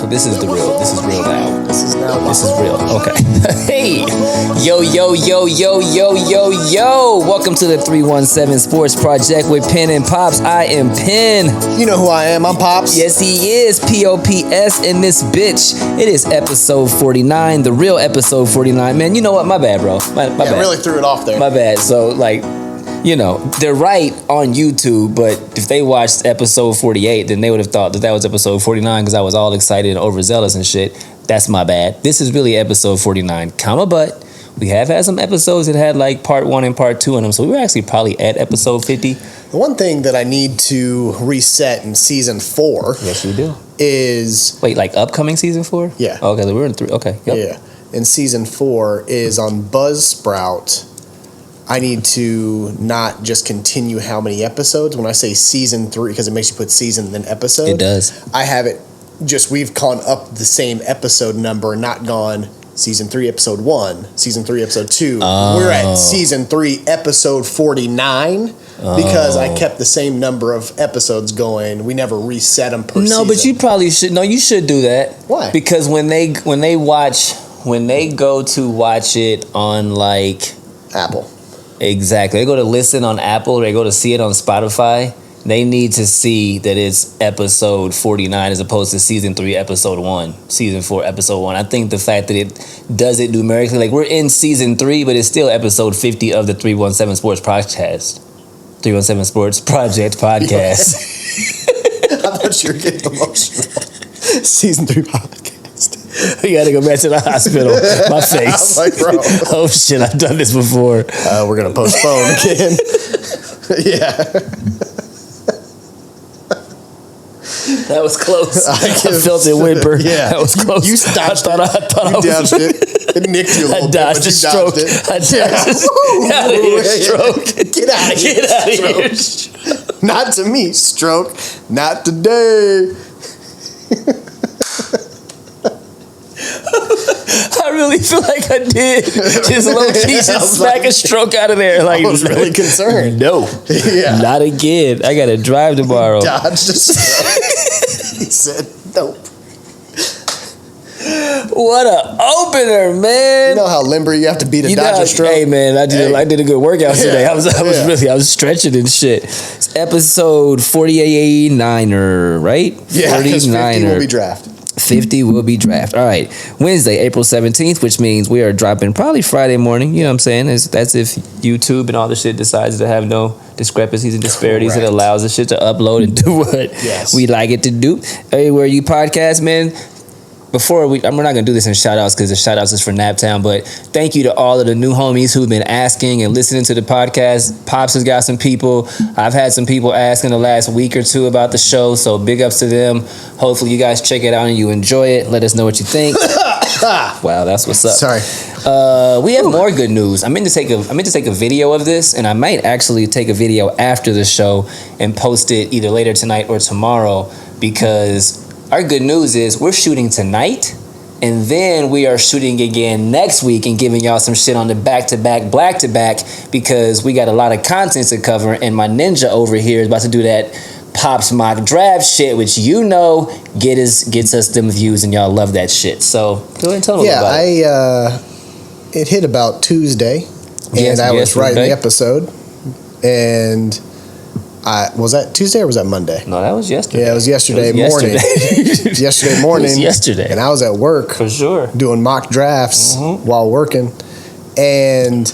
So this is the real. This is real now. This is now. This is real. Okay. Hey. Yo. Welcome to the 317 Sports Project with Penn and Pops. I am Penn. You know who I am. I'm Pops. Yes, he is. P-O-P-S in this bitch. It is episode 49. The real episode 49. Man, you know what? My bad, bro. My bad. I really threw it off there. My bad. So, like, you know, they're right on YouTube, but if they watched episode 48, then they would have thought that was episode 49 because I was all excited and overzealous and shit. That's my bad. This is really episode 49, but we have had some episodes that had like part 1 and part 2 in them, so we were actually probably at episode 50. The one thing that I need to reset in season 4. Yes, you do. Is... Wait, like upcoming season 4? Yeah. Okay, we're in 3. Okay, yep. Yeah. In season 4 is on Buzzsprout. I need to not just continue how many episodes. When I say season 3, because it makes you put season then episode. It does. I have it just, we've gone up the same episode number, not gone season 3, episode 1, season 3, episode 2. Oh. We're at season 3, episode 49 because I kept the same number of episodes going. We never reset them per season. No, but you probably should. No, you should do that. Why? Because when they go to watch it on like Apple. Exactly. They go to listen on Apple, they go to see it on Spotify, they need to see that it's episode 49 as opposed to season 3, episode 1, season 4, episode 1. I think the fact that it does it numerically, like we're in season 3, but it's still episode 50 of the 317 Sports Podcast. 317 Sports Project Podcast. I thought you were getting emotional. Season 3 podcast. We gotta go back to the hospital. My face. I'm like, bro. Oh shit, I've done this before. We're gonna postpone again. Yeah. That was close. I felt it whimper. Yeah. That was close. You dodged I thought you dodged it. It nicked you a little bit, but you stroke. dodged it. I dodged it. Get out of here, stroke. Get out of here. Get out of here. Not to me, stroke. Not today. I really feel like I did. Just low key, just smack a stroke out of there. Like, I was really concerned. No, Yeah. not again. I gotta drive tomorrow. Dodged a stroke. He said, nope. What a opener, man! You know how limber you have to be to dodge a stroke? Hey, man, I did a good workout today. Yeah. I was stretching and shit. It's episode 49er, right? Yeah, because 50 will be draft. 50 will be draft. All right. Wednesday, April 17th, which means we are dropping probably Friday morning. You know what I'm saying? That's if YouTube and all the shit decides to have no discrepancies and disparities. Correct. It allows the shit to upload and do what we like it to do. Everywhere you podcast, man. Before we're not going to do this in shout-outs because the shout-outs is for Naptown, but thank you to all of the new homies who've been asking and listening to the podcast. Pops has got some people. I've had some people ask in the last week or two about the show, so big ups to them. Hopefully you guys check it out and you enjoy it. Let us know what you think. Wow, that's what's up. Sorry. We have more good news. I meant to take a video of this, and I might actually take a video after the show and post it either later tonight or tomorrow because our good news is we're shooting tonight, and then we are shooting again next week and giving y'all some shit on the back-to-back, because we got a lot of content to cover, and my ninja over here is about to do that Pops mock draft shit, which you know gets us them views, and y'all love that shit. So go ahead and tell them about it. It hit about Tuesday, and I was writing the episode, and... was that Tuesday or was that Monday? No, that was yesterday. Yeah, it was yesterday morning. Yesterday morning. It was yesterday. And I was at work. For sure. Doing mock drafts while working. And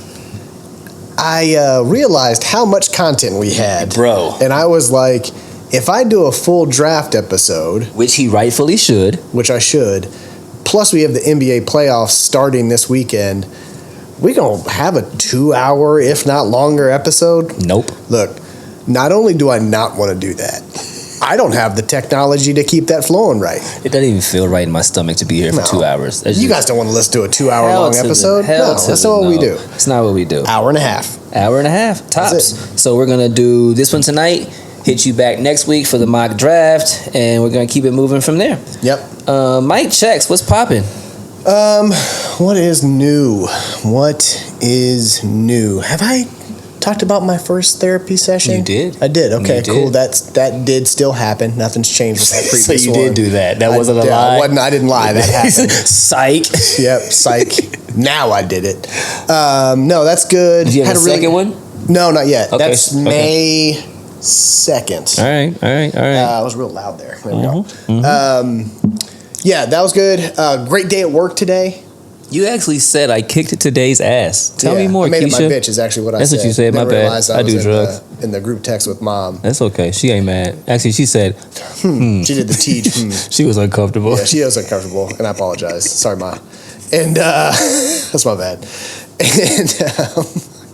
I realized how much content we had. Bro. And I was like, if I do a full draft episode. Which he rightfully should. Which I should. Plus we have the NBA playoffs starting this weekend. We're going to have a 2-hour, if not longer episode. Nope. Look. Not only do I not want to do that, I don't have the technology to keep that flowing right. It doesn't even feel right in my stomach to be here for 2 hours. You guys don't want to listen to a 2-hour long episode? No, that's not what we do. It's not what we do. Hour and a half, tops. So we're going to do this one tonight, hit you back next week for the mock draft, and we're going to keep it moving from there. Yep. Mike checks, what's popping? What is new? Have I talked about my first therapy session? You did. I did. Okay, You did. cool. That did still happen. Nothing's changed with that previous So you one. did do that. That wasn't a lie. I didn't lie. That happened. Psych. Yep, psych. Now I did it. No, that's good. Did you have a second one? No, not yet. Okay. That's May 2nd. All right. I was real loud there. There we go. Mm-hmm. Yeah, that was good. Great day at work today. You actually said I kicked today's ass. Tell me more, I made Keisha. it my bitch is actually what I said. That's what you said. My Never bad. realized I do was drugs. in the group text with mom. That's okay. She ain't mad. Actually, she said, She did the teach. She was uncomfortable. Yeah, she was uncomfortable, and I apologize. Sorry, Ma. And that's my bad. And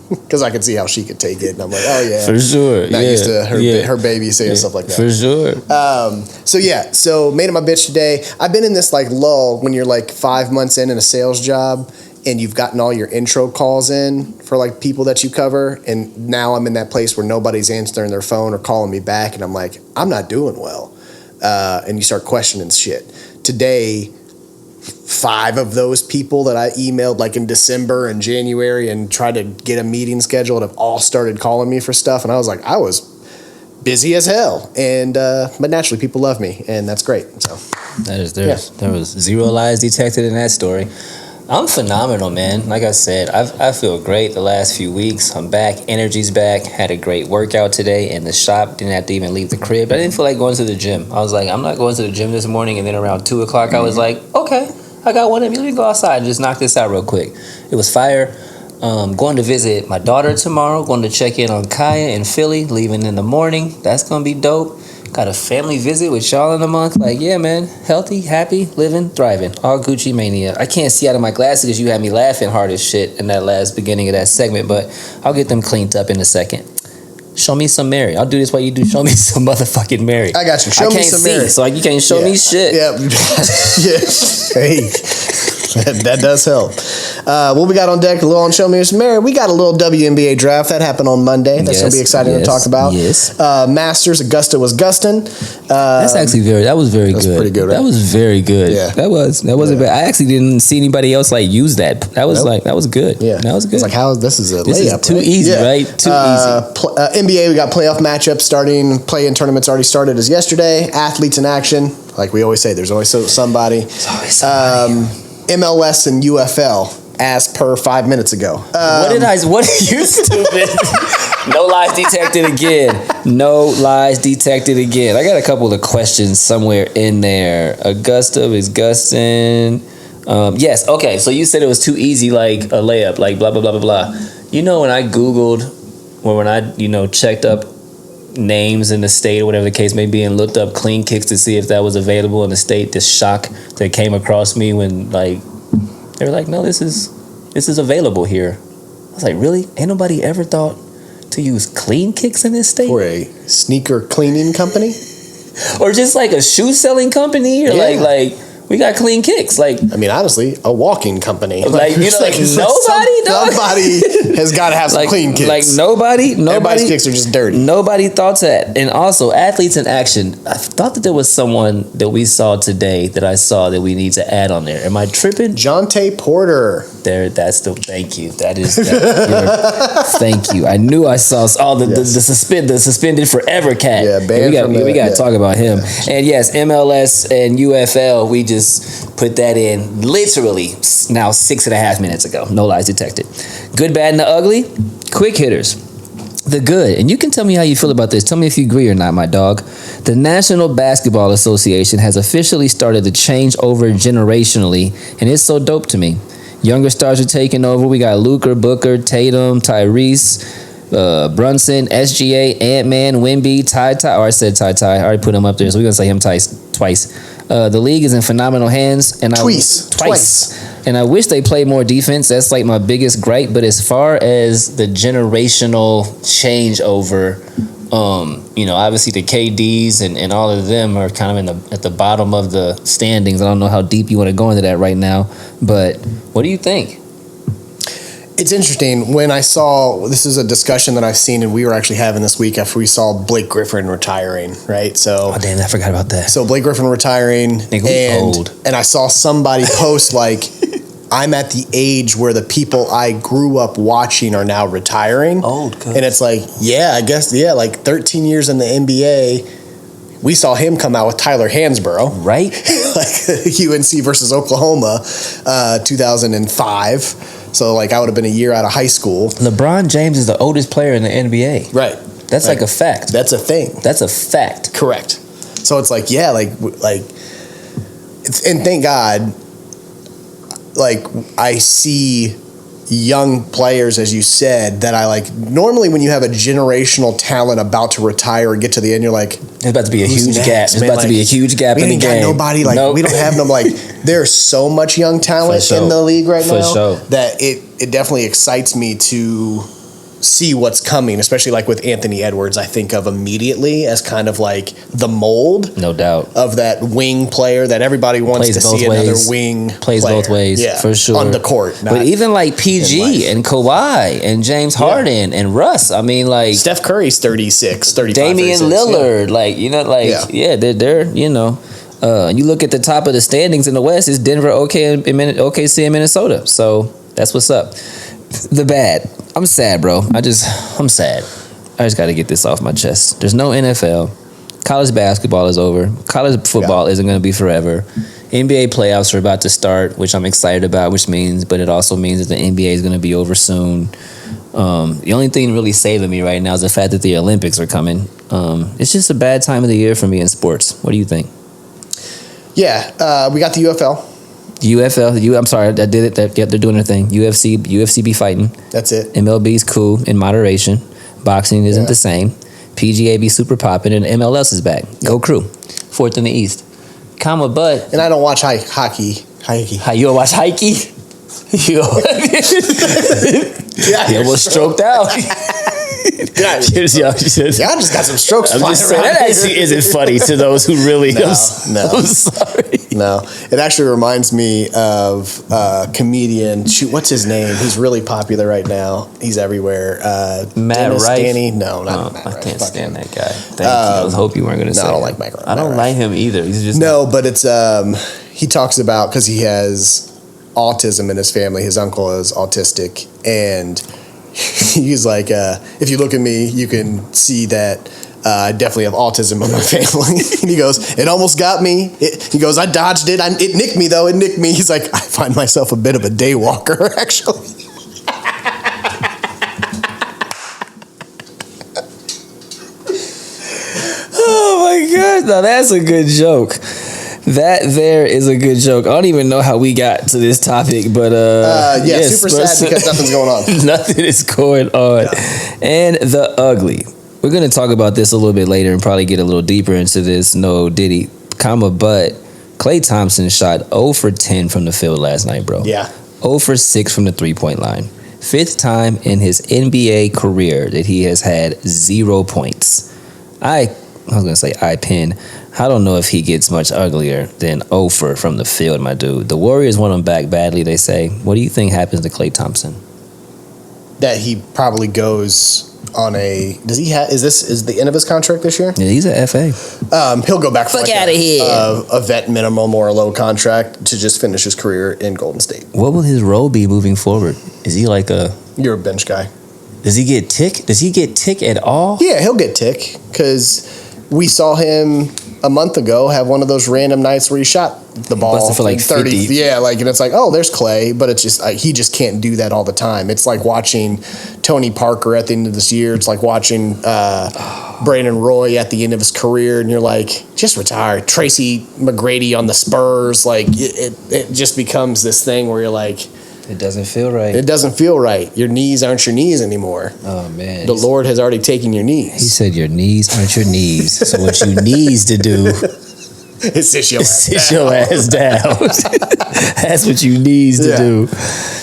because I could see how she could take it, and I'm like, oh yeah, For sure. not used to her baby saying stuff like that. For sure. So made it my bitch today. I've been in this like lull when you're like 5 months in a sales job and you've gotten all your intro calls in for like people that you cover, and now I'm in that place where nobody's answering their phone or calling me back, and I'm like, I'm not doing well, and you start questioning shit. Today, 5 of those people that I emailed like in December and January and tried to get a meeting scheduled have all started calling me for stuff, and I was like, I was busy as hell, and but naturally people love me, and that's great. So there was 0 lies detected in that story. I'm phenomenal, man. Like I said, I feel great the last few weeks. I'm back, energy's back. Had a great workout today in the shop. Didn't have to even leave the crib. I didn't feel like going to the gym. I was like, I'm not going to the gym this morning. And then around 2 o'clock, I was like, okay, I got one of you. Let me go outside and just knock this out real quick. It was fire. Going to visit my daughter tomorrow. Going to check in on Kaya in Philly. Leaving in the morning. That's going to be dope. Got a family visit with y'all in a month. Like, yeah, man. Healthy, happy, living, thriving. All Gucci mania. I can't see out of my glasses because you had me laughing hard as shit in that last beginning of that segment, but I'll get them cleaned up in a second. Show me some Mary. I'll do this while you do show me some motherfucking Mary. I got you. Show me some Mary. So you can't show me shit. Yeah. Hey. That does help. What we got on deck? A little on Show Me Some Mary. We got a little WNBA draft that happened on Monday. That's gonna be exciting to talk about. Yes. Masters. Augusta was Gustin. That's actually that was very good. Pretty good, right? That was very good. Yeah. That wasn't bad. I actually didn't see anybody else like use that. That was that was good. Yeah. That was good. It's like this is a this layup. Is too easy, right? Too easy. NBA, we got playoff matchups starting. Play-in tournaments already started as yesterday. Athletes in action. Like we always say, there's always somebody. There's always somebody. MLS and UFL, as per 5 minutes ago. What are you stupid? No lies detected again. No lies detected again. I got a couple of questions somewhere in there. Augusta is Gustin. Yes, okay. So you said it was too easy, like a layup, like blah, blah, blah, blah, blah. You know, when I Googled, or when I, checked up names in the state or whatever the case may be and looked up clean kicks to see if that was available in the state, this shock that came across me when like they were like, no, this is available here. I was like, really? Ain't nobody ever thought to use clean kicks in this state? For a sneaker cleaning company? Or just like a shoe selling company? Or like we got clean kicks. Like, I mean, honestly, a walking company. Like nobody, dog. Somebody has got to have some clean kicks. Like nobody. Everybody's kicks are just dirty. Nobody thought that. And also, athletes in action. I thought that there was someone that we saw today that I saw that we need to add on there. Am I tripping? Jonte Porter. Thank you. Thank you. I knew I saw the suspended forever cat. Yeah, we got to talk about him. Yeah. And yes, MLS and UFL, we just put that in literally now 6.5 minutes ago. No lies detected. Good, bad, and the ugly. Quick hitters. The good, and you can tell me how you feel about this. Tell me if you agree or not, my dog. The National Basketball Association has officially started to change over generationally, and it's so dope to me. Younger stars are taking over. We got Luka, Booker, Tatum, Tyrese, Brunson, SGA, Ant-Man, Wemby, Ty. Oh, I said Ty. I already put him up there, so we're going to say him twice. The league is in phenomenal hands. And twice. And I wish they played more defense. That's like my biggest gripe. But as far as the generational changeover, obviously the KDs and all of them are kind of at the bottom of the standings. I don't know how deep you want to go into that right now. But what do you think? It's interesting. When I saw, this is a discussion that I've seen and we were actually having this week after we saw Blake Griffin retiring, right? So, oh, damn, I forgot about that. So Blake Griffin retiring, old. And I saw somebody post like, I'm at the age where the people I grew up watching are now retiring. Old, and it's like, yeah, I guess, yeah, like 13 years in the NBA, we saw him come out with Tyler Hansborough. Right? Like UNC versus Oklahoma, 2005. So like I would have been a year out of high school. LeBron James is the oldest player in the NBA. Right. That's like a fact. That's a thing. That's a fact. Correct. So it's like, yeah, like, and thank God, like I see young players, as you said, that I like. Normally, when you have a generational talent about to retire or get to the end, you're like, there's about to be a huge next, gap. There's about to be a huge gap in the game. We ain't got nobody. Like we don't have them. Like there's so much young talent in the league right now that it definitely excites me to see what's coming, especially like with Anthony Edwards. I think of immediately as kind of like the mold, no doubt, of that wing player that everybody wants to see. Another wing plays player. both ways, yeah, for sure, on the court. But even like PG and Kawhi and James Harden and Russ, I mean, like Steph Curry's 35, Damian 36, Lillard, like they're you know. You look at the top of the standings in the West, it's Denver, OKC, and Minnesota. So that's what's up. The bad. I'm sad, bro. I'm sad. I just got to get this off my chest. There's no NFL. College basketball is over. College football isn't going to be forever. NBA playoffs are about to start, which I'm excited about, but it also means that the NBA is going to be over soon. The only thing really saving me right now is the fact that the Olympics are coming. It's just a bad time of the year for me in sports. What do you think? Yeah, we got the UFL. I'm sorry, I did it. They're doing their thing. UFC be fighting. That's it. MLB's cool in moderation. Boxing isn't the same. PGA be super popping, and MLS is back. Go Crew. Fourth in the East. But and I don't watch hockey. You don't watch hockey? You almost stroked out. Y'all just got some strokes. I'm just saying, that actually isn't funny to those who really. No. I'm sorry. No, it actually reminds me of a comedian. Shoot, what's his name? He's really popular right now. He's everywhere. Matt Rife? Danny? No, not Matt Rife. I can't stand that guy. Thank you. I hope you weren't going to say. I don't like Matt Rife. I don't like him either. He's just but it's he talks about, because he has autism in his family. His uncle is autistic, and he's like, if you look at me, you can see that I definitely have autism in my family. And he goes, it almost got me. He goes, I dodged it. It nicked me, though. It nicked me. He's like, I find myself a bit of a day walker, actually. Oh, my God. Now, that's a good joke. That there is a good joke. I don't even know how we got to this topic, but super sad because nothing's going on. Nothing is going on. Yeah. And the ugly. We're going to talk about this a little bit later and probably get a little deeper into this. No Diddy, but Klay Thompson shot 0 for 10 from the field last night, bro. Yeah. 0 for 6 from the three-point line. Fifth time in his NBA career that he has had 0 points. I was going to say I don't know if he gets much uglier than 0 from the field, my dude. The Warriors want him back badly, they say. What do you think happens to Klay Thompson? That he probably goes on is the end of his contract this year? Yeah, he's a FA. He'll go back for out of here. A vet minimum or a low contract to just finish his career in Golden State. What will his role be moving forward? Is he like You're a bench guy. Does he get tick? Does he get tick at all? Yeah, he'll get tick, because we saw him a month ago have one of those random nights where he shot the ball busted for like 30. 50. Yeah, and it's like, oh, there's Klay, but it's just he just can't do that all the time. It's like watching Tony Parker at the end of this year. It's like watching Brandon Roy at the end of his career, and you're like, just retire. Tracy McGrady on the Spurs, like it just becomes this thing where you're like, it doesn't feel right. It doesn't feel right. Your knees aren't your knees anymore. Oh, man. The Lord has already taken your knees. He said your knees aren't your knees. So what you needs to do is sit your ass down. That's what you needs to do.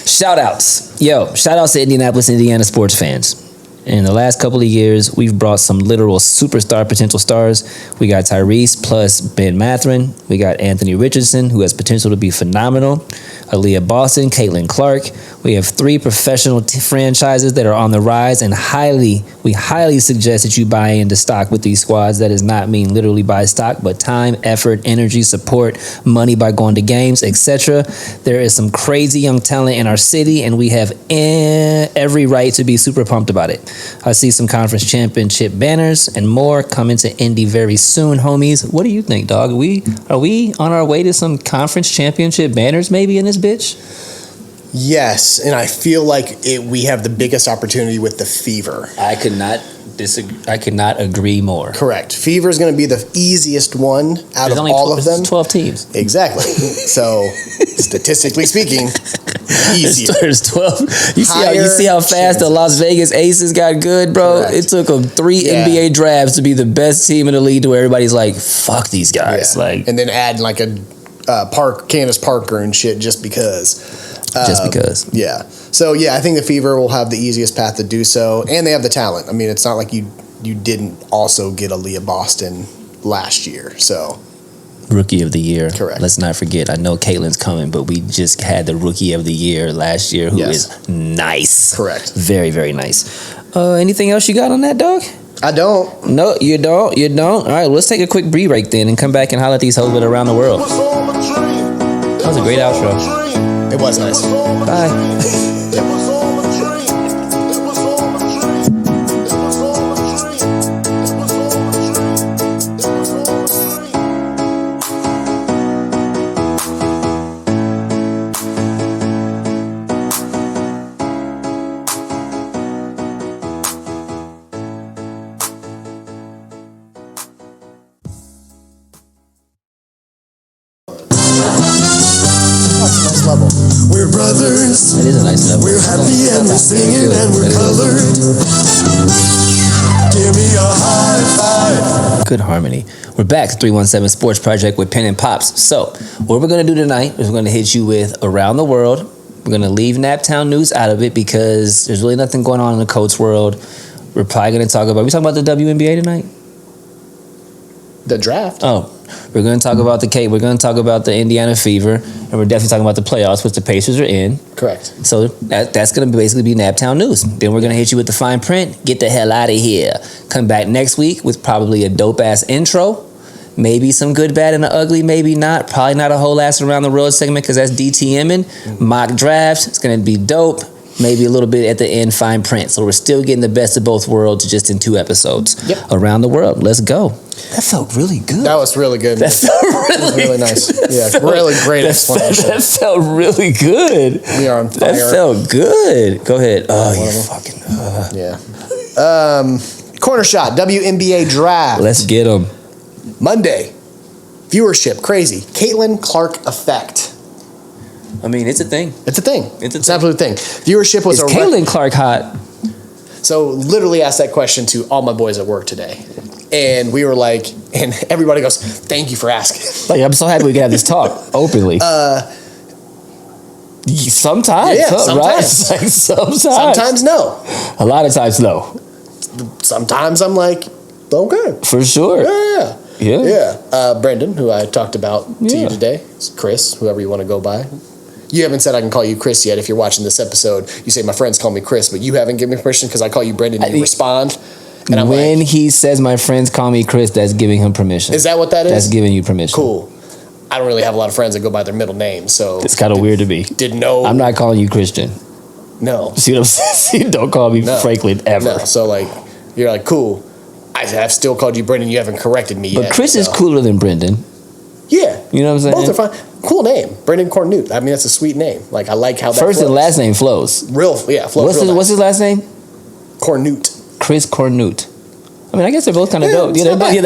Shout outs. Shout outs to Indianapolis, Indiana sports fans. In the last couple of years, we've brought some literal superstar potential stars. We got Tyrese plus Ben Mathurin. We got Anthony Richardson, who has potential to be phenomenal. Aaliyah Boston, Caitlin Clark. We have 3 professional franchises that are on the rise, and we highly suggest that you buy into stock with these squads. That does not mean literally buy stock, but time, effort, energy, support, money by going to games, etc. There is some crazy young talent in our city, and we have every right to be super pumped about it. I see some conference championship banners and more coming to Indy very soon, homies. What do you think, dog? Are we on our way to some conference championship banners maybe in this bitch? Yes, and I feel like we have the biggest opportunity with the Fever. I could not disagree. I could not agree more. Correct. Fever is going to be the easiest one out of all of them. 12 teams. Exactly. So, statistically speaking, easier. There's 12. You see how fast the Las Vegas Aces got good, bro? Correct. It took them 3 NBA drafts to be the best team in the league to where everybody's like, fuck these guys. Like, and then add like a Candace Parker and shit just because. Yeah. So, I think the Fever will have the easiest path to do so. And they have the talent. I mean, it's not like you didn't also get Aaliyah Boston last year. So, Rookie of the Year. Correct. Let's not forget. I know Caitlin's coming, but we just had the Rookie of the Year last year who is nice. Correct. Very, very nice. Anything else you got on that, dog? I don't. No, you don't. All right, well, let's take a quick break then and come back and holler at these hoes with Around the World. That was a great outro. It was nice. Bye. Level. We're brothers. It is a nice level. We're happy and we're singing and we're colored. Give me a high five. Good harmony. We're back to 317 Sports Project with Penn Pops. So, what we're going to do tonight is we're going to hit you with Around the World. We're going to leave Naptown news out of it because there's really nothing going on in the Colts world. We're probably going to talk about... Are we talking about the WNBA tonight? The draft. Oh, we're going to talk about we're going to talk about the Indiana Fever, and we're definitely talking about the playoffs, which the Pacers are in. Correct. So that's going to basically be Naptown news. Then we're going to hit you with the fine print. Get the hell out of here. Come back next week with probably a dope-ass intro. Maybe some good, bad, and the ugly. Maybe not. Probably not a whole ass Around the World segment because that's DTMing. Mock drafts. It's going to be dope. Maybe a little bit at the end, fine print. So we're still getting the best of both worlds just in 2 episodes. Yep. Around the World. Let's go. That felt really good. That was really good. That felt really nice. Yeah, really great explanation. That felt really good. We are on fire. That felt good. Go ahead. Oh, you fucking... Yeah. Corner shot, WNBA Draft. Let's get them. Monday. Viewership, crazy. Caitlin Clark effect. I mean, it's a thing. It's a thing. It's an absolute thing. Viewership was Is Caitlin Clark hot? So literally asked that question to all my boys at work today. And we were like, and everybody goes, thank you for asking. Like, I'm so happy we can have this talk openly. Sometimes, yeah, right? sometimes. Like, sometimes. Sometimes no. A lot of times no. Sometimes I'm like, okay. For sure. Yeah. Brendan, who I talked about to you today, Chris, whoever you want to go by. You haven't said I can call you Chris yet. If you're watching this episode, you say my friends call me Chris, but you haven't given me permission because I call you Brendan and you respond. And I'm when he says my friends call me Chris, that's giving him permission. Is that what that is? That's giving you permission. Cool. I don't really have a lot of friends that go by their middle name, so it's kind of weird to me. Didn't know. I'm not calling you Christian. No. See what I'm saying? Don't call me Franklin ever. No. So like, you're like, cool. I have still called you Brendan. You haven't corrected me yet. But Chris is cooler than Brendan. Yeah. You know what I'm saying? Both are fine. Cool name. Brendan Cornute. I mean, that's a sweet name. Like, I like how that First flows. and last name flows. Flows What's his last name? Cornute. Chris Cornute. I mean, I guess they're both kind of dope. They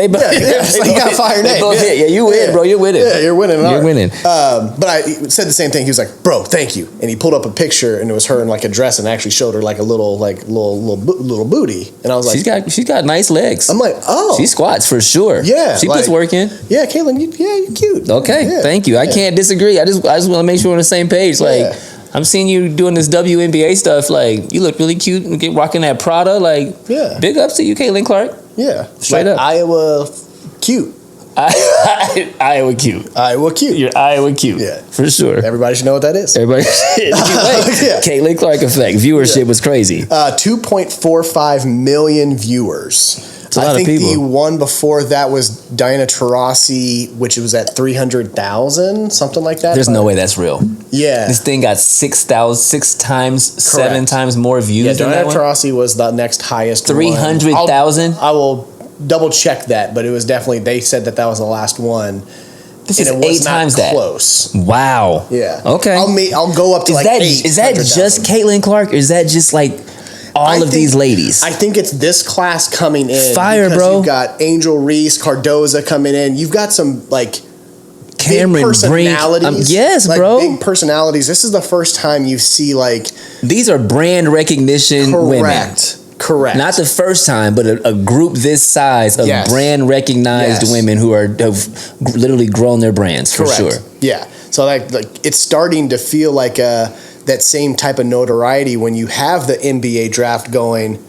both. It's like you got a fire name. Yeah, you win, bro. You're winning. Yeah, you're winning. You're winning. But I said the same thing. He was like, "Bro, thank you," and he pulled up a picture, and it was her in like a dress, and actually showed her like a little booty, and I was like, she's got nice legs. I'm like, oh, she squats for sure. Yeah, she puts work in. Yeah, Caitlin, you're cute. Okay, thank you. I can't disagree. I just want to make sure we're on the same page. Like, I'm seeing you doing this WNBA stuff. Like, you look really cute and rocking that Prada. Like, big ups to you, Caitlin Clark. Yeah, straight up. Iowa, cute. Iowa cute. Iowa cute. You're Iowa cute. Yeah. For sure. Everybody should know what that is. Everybody. Yeah. Caitlin Clark effect. Viewership was crazy. 2.45 million viewers. It's a lot I think of people. the one before that was Diana Taurasi, which was at 300,000, something like that. There's no way that's real. Yeah. This thing got 7 times more views Yeah, than Diana that one. Taurasi was the next highest. 300,000? I will double check that, but it was definitely, they said that was the last one. This and is it was 8 times not that. close. Wow. Yeah. Okay. I'll go up to Is that just Caitlin Clark, or is that just like all of these ladies? I think it's this class coming in. Fire, because bro. You've got Angel Reese, Cardoza coming in. You've got some like Cameron big personalities. Brink. Yes, like, bro. Big personalities. This is the first time you see like These are brand recognition women. Correct. Not the first time, but a group this size of brand recognized women who have literally grown their brands for sure. Yeah. So like it's starting to feel like that same type of notoriety when you have the NBA draft going.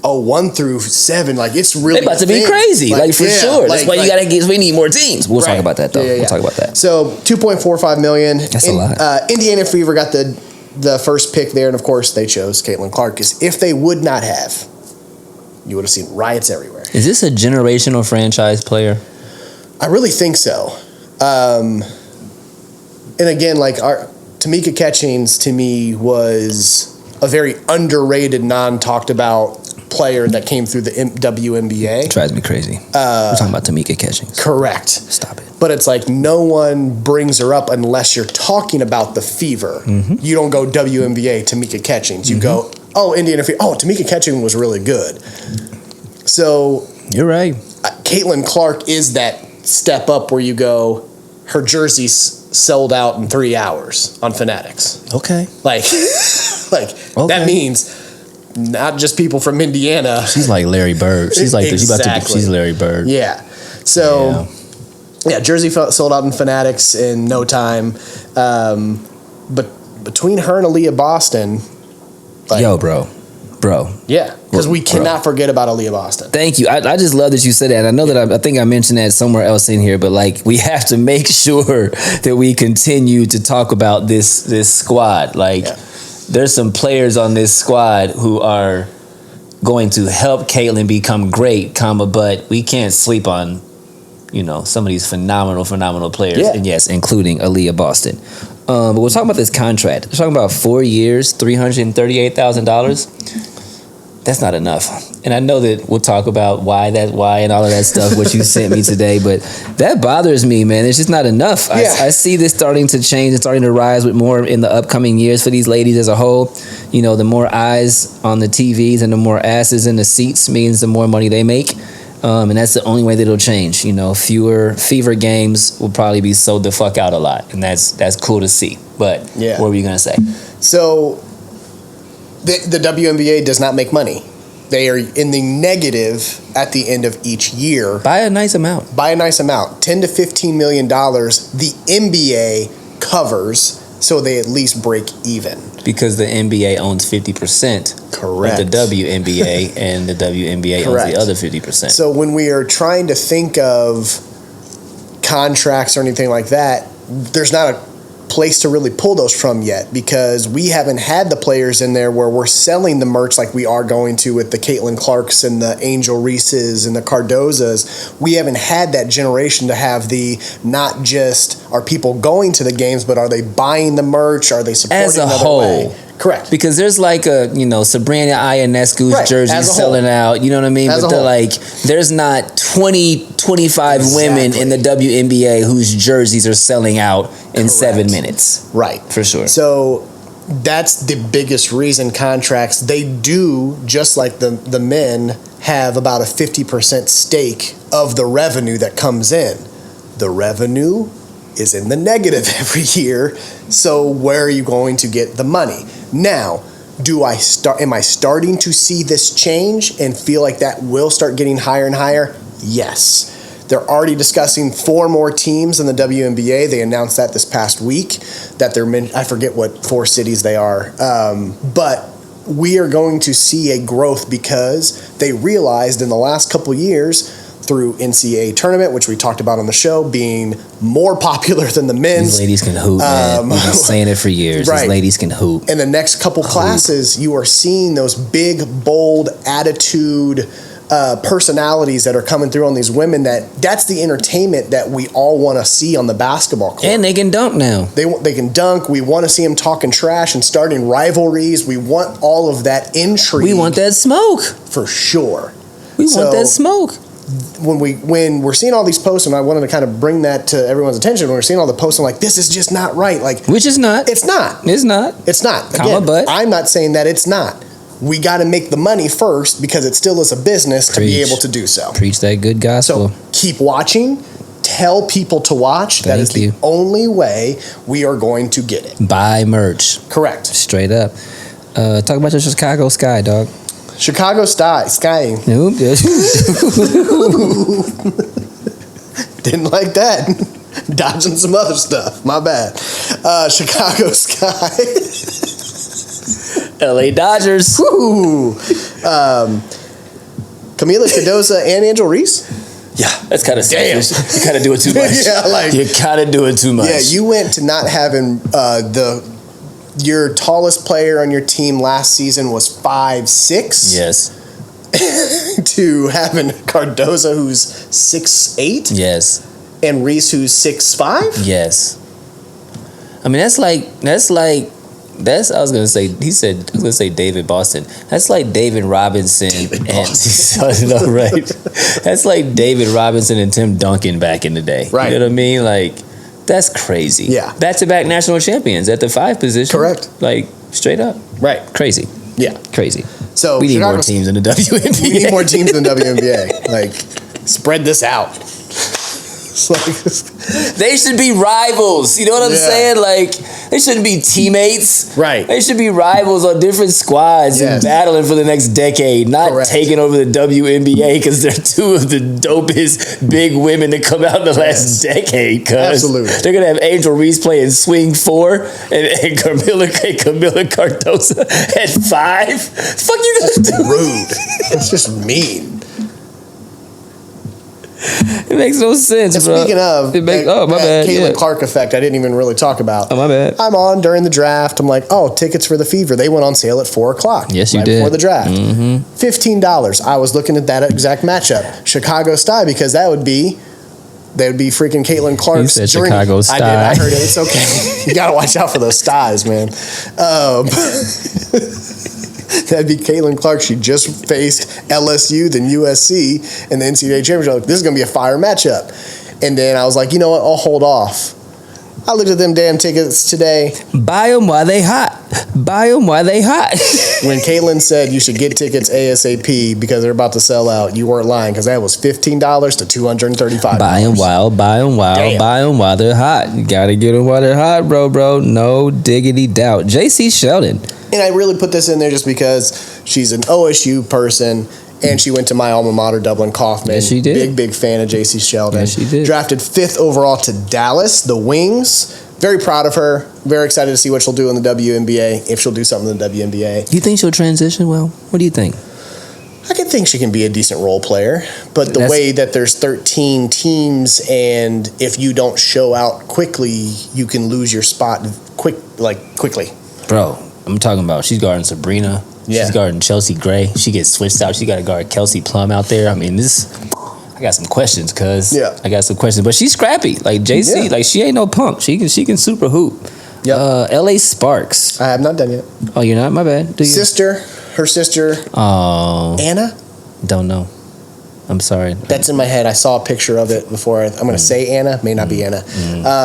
1 through 7, like it's really about to be crazy, like for sure. That's why you gotta get. We need more teams. We'll talk about that though. We'll talk about that. So 2.45 million. That's a lot. Indiana Fever got the first pick there, and of course they chose Caitlin Clark. Because if they would not have, you would have seen riots everywhere. Is this a generational franchise player? I really think so. And again, like Tamika Catchings to me was a very underrated, non-talked about player that came through the WNBA. Drives me crazy. We're talking about Tamika Catchings. Correct. Stop it. But it's like no one brings her up unless you're talking about the Fever. Mm-hmm. You don't go WNBA Tamika Catchings. You go, Indiana Fever. Oh, Tamika Catchings was really good. So you're right. Caitlin Clark is that step up where you go, her jersey's sold out in 3 hours on Fanatics. Okay. That means not just people from Indiana. She's like Larry Bird. She's like she's Larry Bird. Yeah. So jersey sold out in Fanatics in no time. But between her and Aaliyah Boston, bro. Yeah, because we cannot forget about Aaliyah Boston. Thank you. I just love that you said that. I know that I think I mentioned that somewhere else in here, but like we have to make sure that we continue to talk about this squad. There's some players on this squad who are going to help Caitlin become great, but we can't sleep on, some of these phenomenal players. Yeah. And yes, including Aaliyah Boston. But we're talking about this contract. We're talking about 4 years, $338,000. That's not enough. And I know that we'll talk about why and all of that stuff, what you sent me today, but that bothers me, man. It's just not enough. Yeah. I see this starting to change and starting to rise with more in the upcoming years for these ladies as a whole. The more eyes on the TVs and the more asses in the seats means the more money they make. And that's the only way that it'll change. Fewer Fever games will probably be sold the fuck out a lot. And that's cool to see. But what were you going to say? So the WNBA does not make money. They are in the negative at the end of each year. By a nice amount. $10 to $15 million. The NBA covers, so they at least break even. Because the NBA owns 50% Correct. of the WNBA, and the WNBA owns the other 50%. So when we are trying to think of contracts or anything like that, there's not a place to really pull those from yet, because we haven't had the players in there where we're selling the merch like we are going to with the Caitlin Clarks and the Angel Reeses and the Cardozas. We haven't had that generation to have not just are people going to the games, but are they buying the merch? Are they supporting as a whole? Way? Correct. Because there's like Sabrina Ionescu's jersey selling out, you know what I mean? But there's not 25 women in the WNBA whose jerseys are selling out in 7 minutes. Right. For sure. So that's the biggest reason contracts, they do, just like the men, have about a 50% stake of the revenue that comes in. The revenue is in the negative every year. So where are you going to get the money? Now, am I starting to see this change and feel like that will start getting higher and higher? Yes. They're already discussing 4 more teams in the WNBA. They announced that this past week, that I forget what 4 cities they are. But we are going to see a growth because they realized in the last couple years through NCAA tournament, which we talked about on the show, being more popular than the men's. These ladies can hoop, man. We've been saying it for years. Right. These ladies can hoop. In the next couple classes, you are seeing those big, bold attitude personalities that are coming through on these women. That's the entertainment that we all want to see on the basketball court. And they can dunk now. They can dunk. We want to see them talking trash and starting rivalries. We want all of that intrigue. We want that smoke. For sure. We want that smoke. When we're seeing all these posts, and I wanted to kind of bring that to everyone's attention, when we're seeing all the posts, I'm like, this is just not right. Like, which is not. It's not. It's not. It's not. Again, but I'm not saying that it's not. We got to make the money first because it still is a business to be able to do so. Preach that good gospel. So keep watching. Tell people to watch. That is the only way we are going to get it. Buy merch. Correct. Straight up. Talk about your Chicago Sky, dog. Chicago Sky. Nope. Didn't like that. Dodging some other stuff. My bad. Chicago Sky. LA Dodgers. Woo. Camila Cardoza and Angel Reese. Yeah, that's kind of selfish. You kind of do it too much. You kind of do it too much. Yeah, you went to not having your tallest player on your team last season was 5'6". Yes. To having Cardoza who's 6'8". Yes. And Reese who's 6'5". Yes. I mean, that's I was gonna say David Boston. That's like David Robinson right? That's like David Robinson and Tim Duncan back in the day. Right. You know what I mean? Like, that's crazy. Yeah. Back-to-back national champions at the 5 position. Correct. Like, straight up. Right. Crazy. Yeah. Crazy. So we need more teams in the WNBA. We need more teams in the WNBA. Like, spread this out. They should be rivals. You know what I'm saying? Like, they shouldn't be teammates. Right. They should be rivals on different squads and battling for the next decade, not taking over the WNBA because they're two of the dopest big women to come out in the last decade. Absolutely. They're going to have Angel Reese playing swing 4 and Camila Cardoza at 5. The fuck you gonna do? Rude. It's just mean. It makes no sense, and bro. Speaking of, my bad. Caitlin Clark effect, I didn't even really talk about. Oh, my bad. I'm on during the draft. I'm like, tickets for the Fever. They went on sale at 4:00. Yes, you right did. Before the draft. Mm-hmm. $15. I was looking at that exact matchup. Chicago Style, because they would be freaking Caitlin Clark's you said journey. Chicago I did. I heard it. It's okay. You got to watch out for those styes, man. That'd be Caitlin Clark. She just faced LSU, then USC, in the NCAA championship. Like, this is going to be a fire matchup. And then I was like, you know what? I'll hold off. I looked at them damn tickets today. Buy them while they hot. Buy them while they hot. When Caitlin said you should get tickets ASAP because they're about to sell out, you weren't lying, because that was $15 to $235. Buy them while they're hot. You got to get them while they're hot, bro. No diggity doubt. JC Sheldon. And I really put this in there just because she's an OSU person, and she went to my alma mater, Dublin Kaufman. Yes, she did. Big fan of JC Sheldon. Yes, she did. Drafted 5th overall to Dallas, the Wings. Very proud of her. Very excited to see what she'll do in the WNBA, if she'll do something in the WNBA. You think she'll transition well? What do you think? I can think she can be a decent role player, but the way that there's 13 teams, and if you don't show out quickly, you can lose your spot quickly. Bro, I'm talking about she's guarding Sabrina. Yeah. She's guarding Chelsea Gray. She gets switched out. She got to guard Kelsey Plum out there. I mean, I got some questions, I got some questions. But she's scrappy. Like JC, like she ain't no punk. She can super hoop. Yep. LA Sparks. I have not done yet. Oh, you're not? My bad. Her sister. Oh. Anna? Don't know. I'm sorry. That's in my head. I saw a picture of it before. I'm going to say Anna. May not be Anna.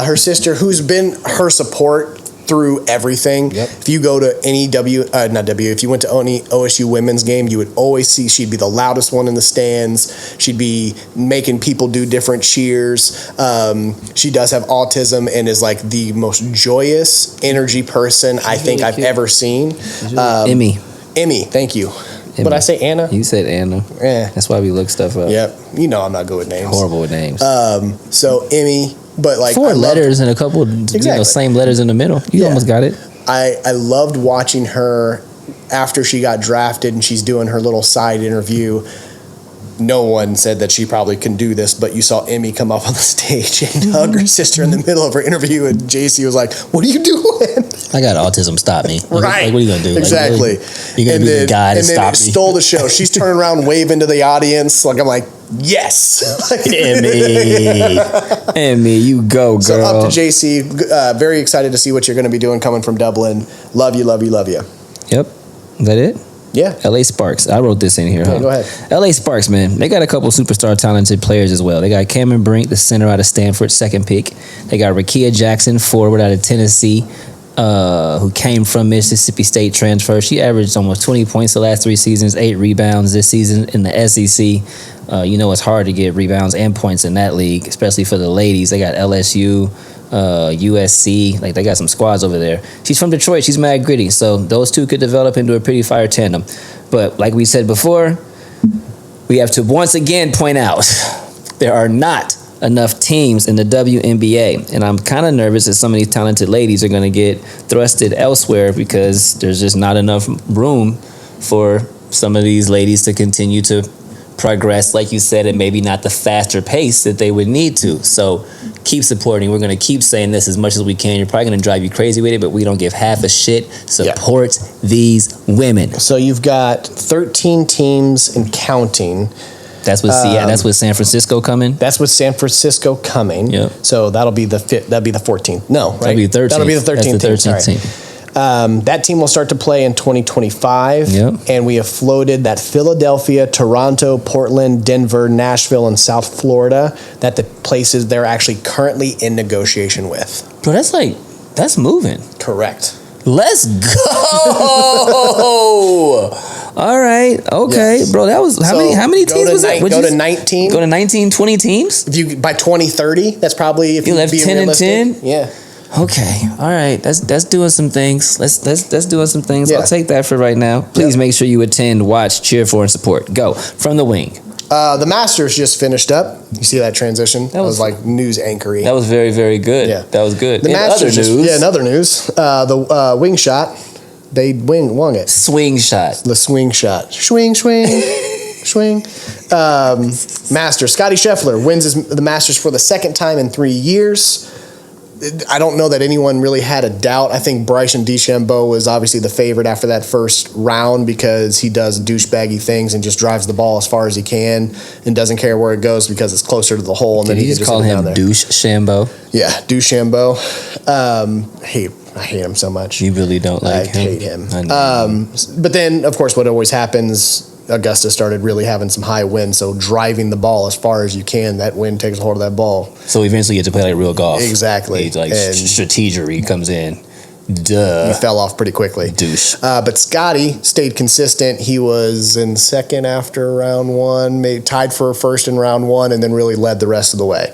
Her sister, who's been her support through everything. Yep. If you go to any if you went to any OSU women's game, you would always see she'd be the loudest one in the stands. She'd be making people do different cheers. She does have autism and is like the most joyous energy person I think I've ever seen. Emmy, thank you. But I say Anna? You said Anna. Yeah. That's why we look stuff up. Yep. You know I'm not good with names. Horrible with names. So Emmy, but like 4 letters and a couple same letters in the middle. You almost got it. I loved watching her after she got drafted and she's doing her little side interview. no one said that she probably can do this, but you saw Emmy come up on the stage and hug her sister in the middle of her interview, and JC was like, "What are you doing?" I got autism. Stop me. Right. Like, what are you gonna do? Exactly. Like, you're gonna be the guy to stop me. Stole the show. She's turning around, waving to the audience. Like, I'm like, yes. Emmy, you go, girl. So up to JC. Very excited to see what you're going to be doing coming from Dublin. Love you, love you, love you. Yep. Is that it? Yeah. LA Sparks. I wrote this in here. Yeah, go ahead. LA Sparks, man. They got a couple superstar talented players as well. They got Cameron Brink, the center out of Stanford, second pick. They got Rakia Jackson, forward out of Tennessee, who came from Mississippi State transfer. She averaged almost 20 points the last 3 seasons, 8 rebounds this season in the SEC. It's hard to get rebounds and points in that league, especially for the ladies. They got LSU, USC, like they got some squads over there. She's from Detroit. She's mad gritty. So those two could develop into a pretty fire tandem. But like we said before, we have to once again point out there are not enough teams in the WNBA. And I'm kind of nervous that some of these talented ladies are going to get thrusted elsewhere because there's just not enough room for some of these ladies to continue to progress, like you said, and maybe not the faster pace that they would need to. So keep supporting. We're going to keep saying this as much as we can. You're probably going to drive you crazy with it, but we don't give half a shit. Support these women. So you've got 13 teams and counting. That's with that's with San Francisco coming. That's with San Francisco coming. Yep. So that'll be the 14th. No, right? That'll be the 13th. That'll be the 13th. That's the 13th team. That team will start to play in 2025. Yep. And we have floated that Philadelphia, Toronto, Portland, Denver, Nashville, and South Florida, that the places they're actually currently in negotiation with. Bro, that's moving. Correct. Let's go. All right. Okay. Yes. Bro, that was how many teams was that? Go to 19. Go to 19, 20 teams? If you by 2030, that's probably if you left 10 and 10. Yeah. Okay. All right. That's doing some things. Let's doing some things. Yeah. I'll take that for right now. Please make sure you attend, watch, cheer for, and support. Go from the wing. The Masters just finished up. You see that transition? That was like news anchory. That was very, very good. Yeah. That was good. The Masters in other news. The wing shot. They won it. Swing shot. The swing shot. Swing. Swing. Master. Scotty Scheffler wins the Masters for the second time in 3 years. I don't know that anyone really had a doubt. I think Bryson DeChambeau was obviously the favorite after that first round because he does douchebaggy things and just drives the ball as far as he can and doesn't care where it goes because it's closer to the hole. And then he just call him DeChambeau? Yeah, DeChambeau. I hate him so much. You really don't like him? I hate him. But then, of course, what always happens, Augusta started really having some high wind, so driving the ball as far as you can, that wind takes a hold of that ball. So eventually you get to play like real golf. Exactly. It's like strategery comes in. Duh. He fell off pretty quickly. Douche. But Scotty stayed consistent. He was in second after round one, tied for first in round one, and then really led the rest of the way.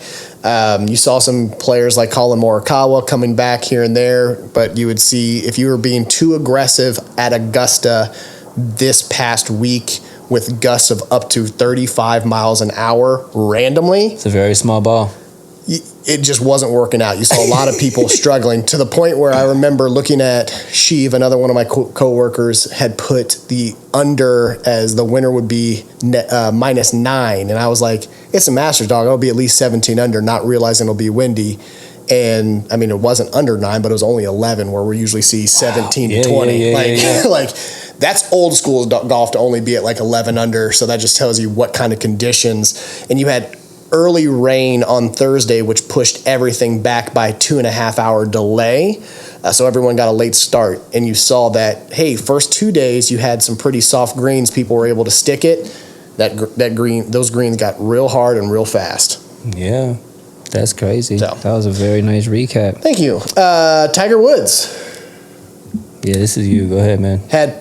You saw some players like Colin Morikawa coming back here and there, but you would see if you were being too aggressive at Augusta this past week with gusts of up to 35 miles an hour randomly. It's a very small ball. It just wasn't working out. You saw a lot of people struggling to the point where I remember looking at Sheev, another one of my co-workers, had put the under as the winner would be -9. And I was like, it's a Masters, dog. It'll be at least 17 under, not realizing it'll be windy. And I mean, it wasn't under 9, but it was only 11, where we usually see 17 to 20. Like that's old school golf to only be at like 11 under. So that just tells you what kind of conditions. And you had early rain on Thursday, which pushed everything back by 2.5 hour delay. So everyone got a late start. And you saw that, hey, first 2 days you had some pretty soft greens. People were able to stick it. Those greens got real hard and real fast. Yeah. That's crazy. So, that was a very nice recap. Thank you. Tiger Woods. Yeah, this is you. Go ahead, man. Had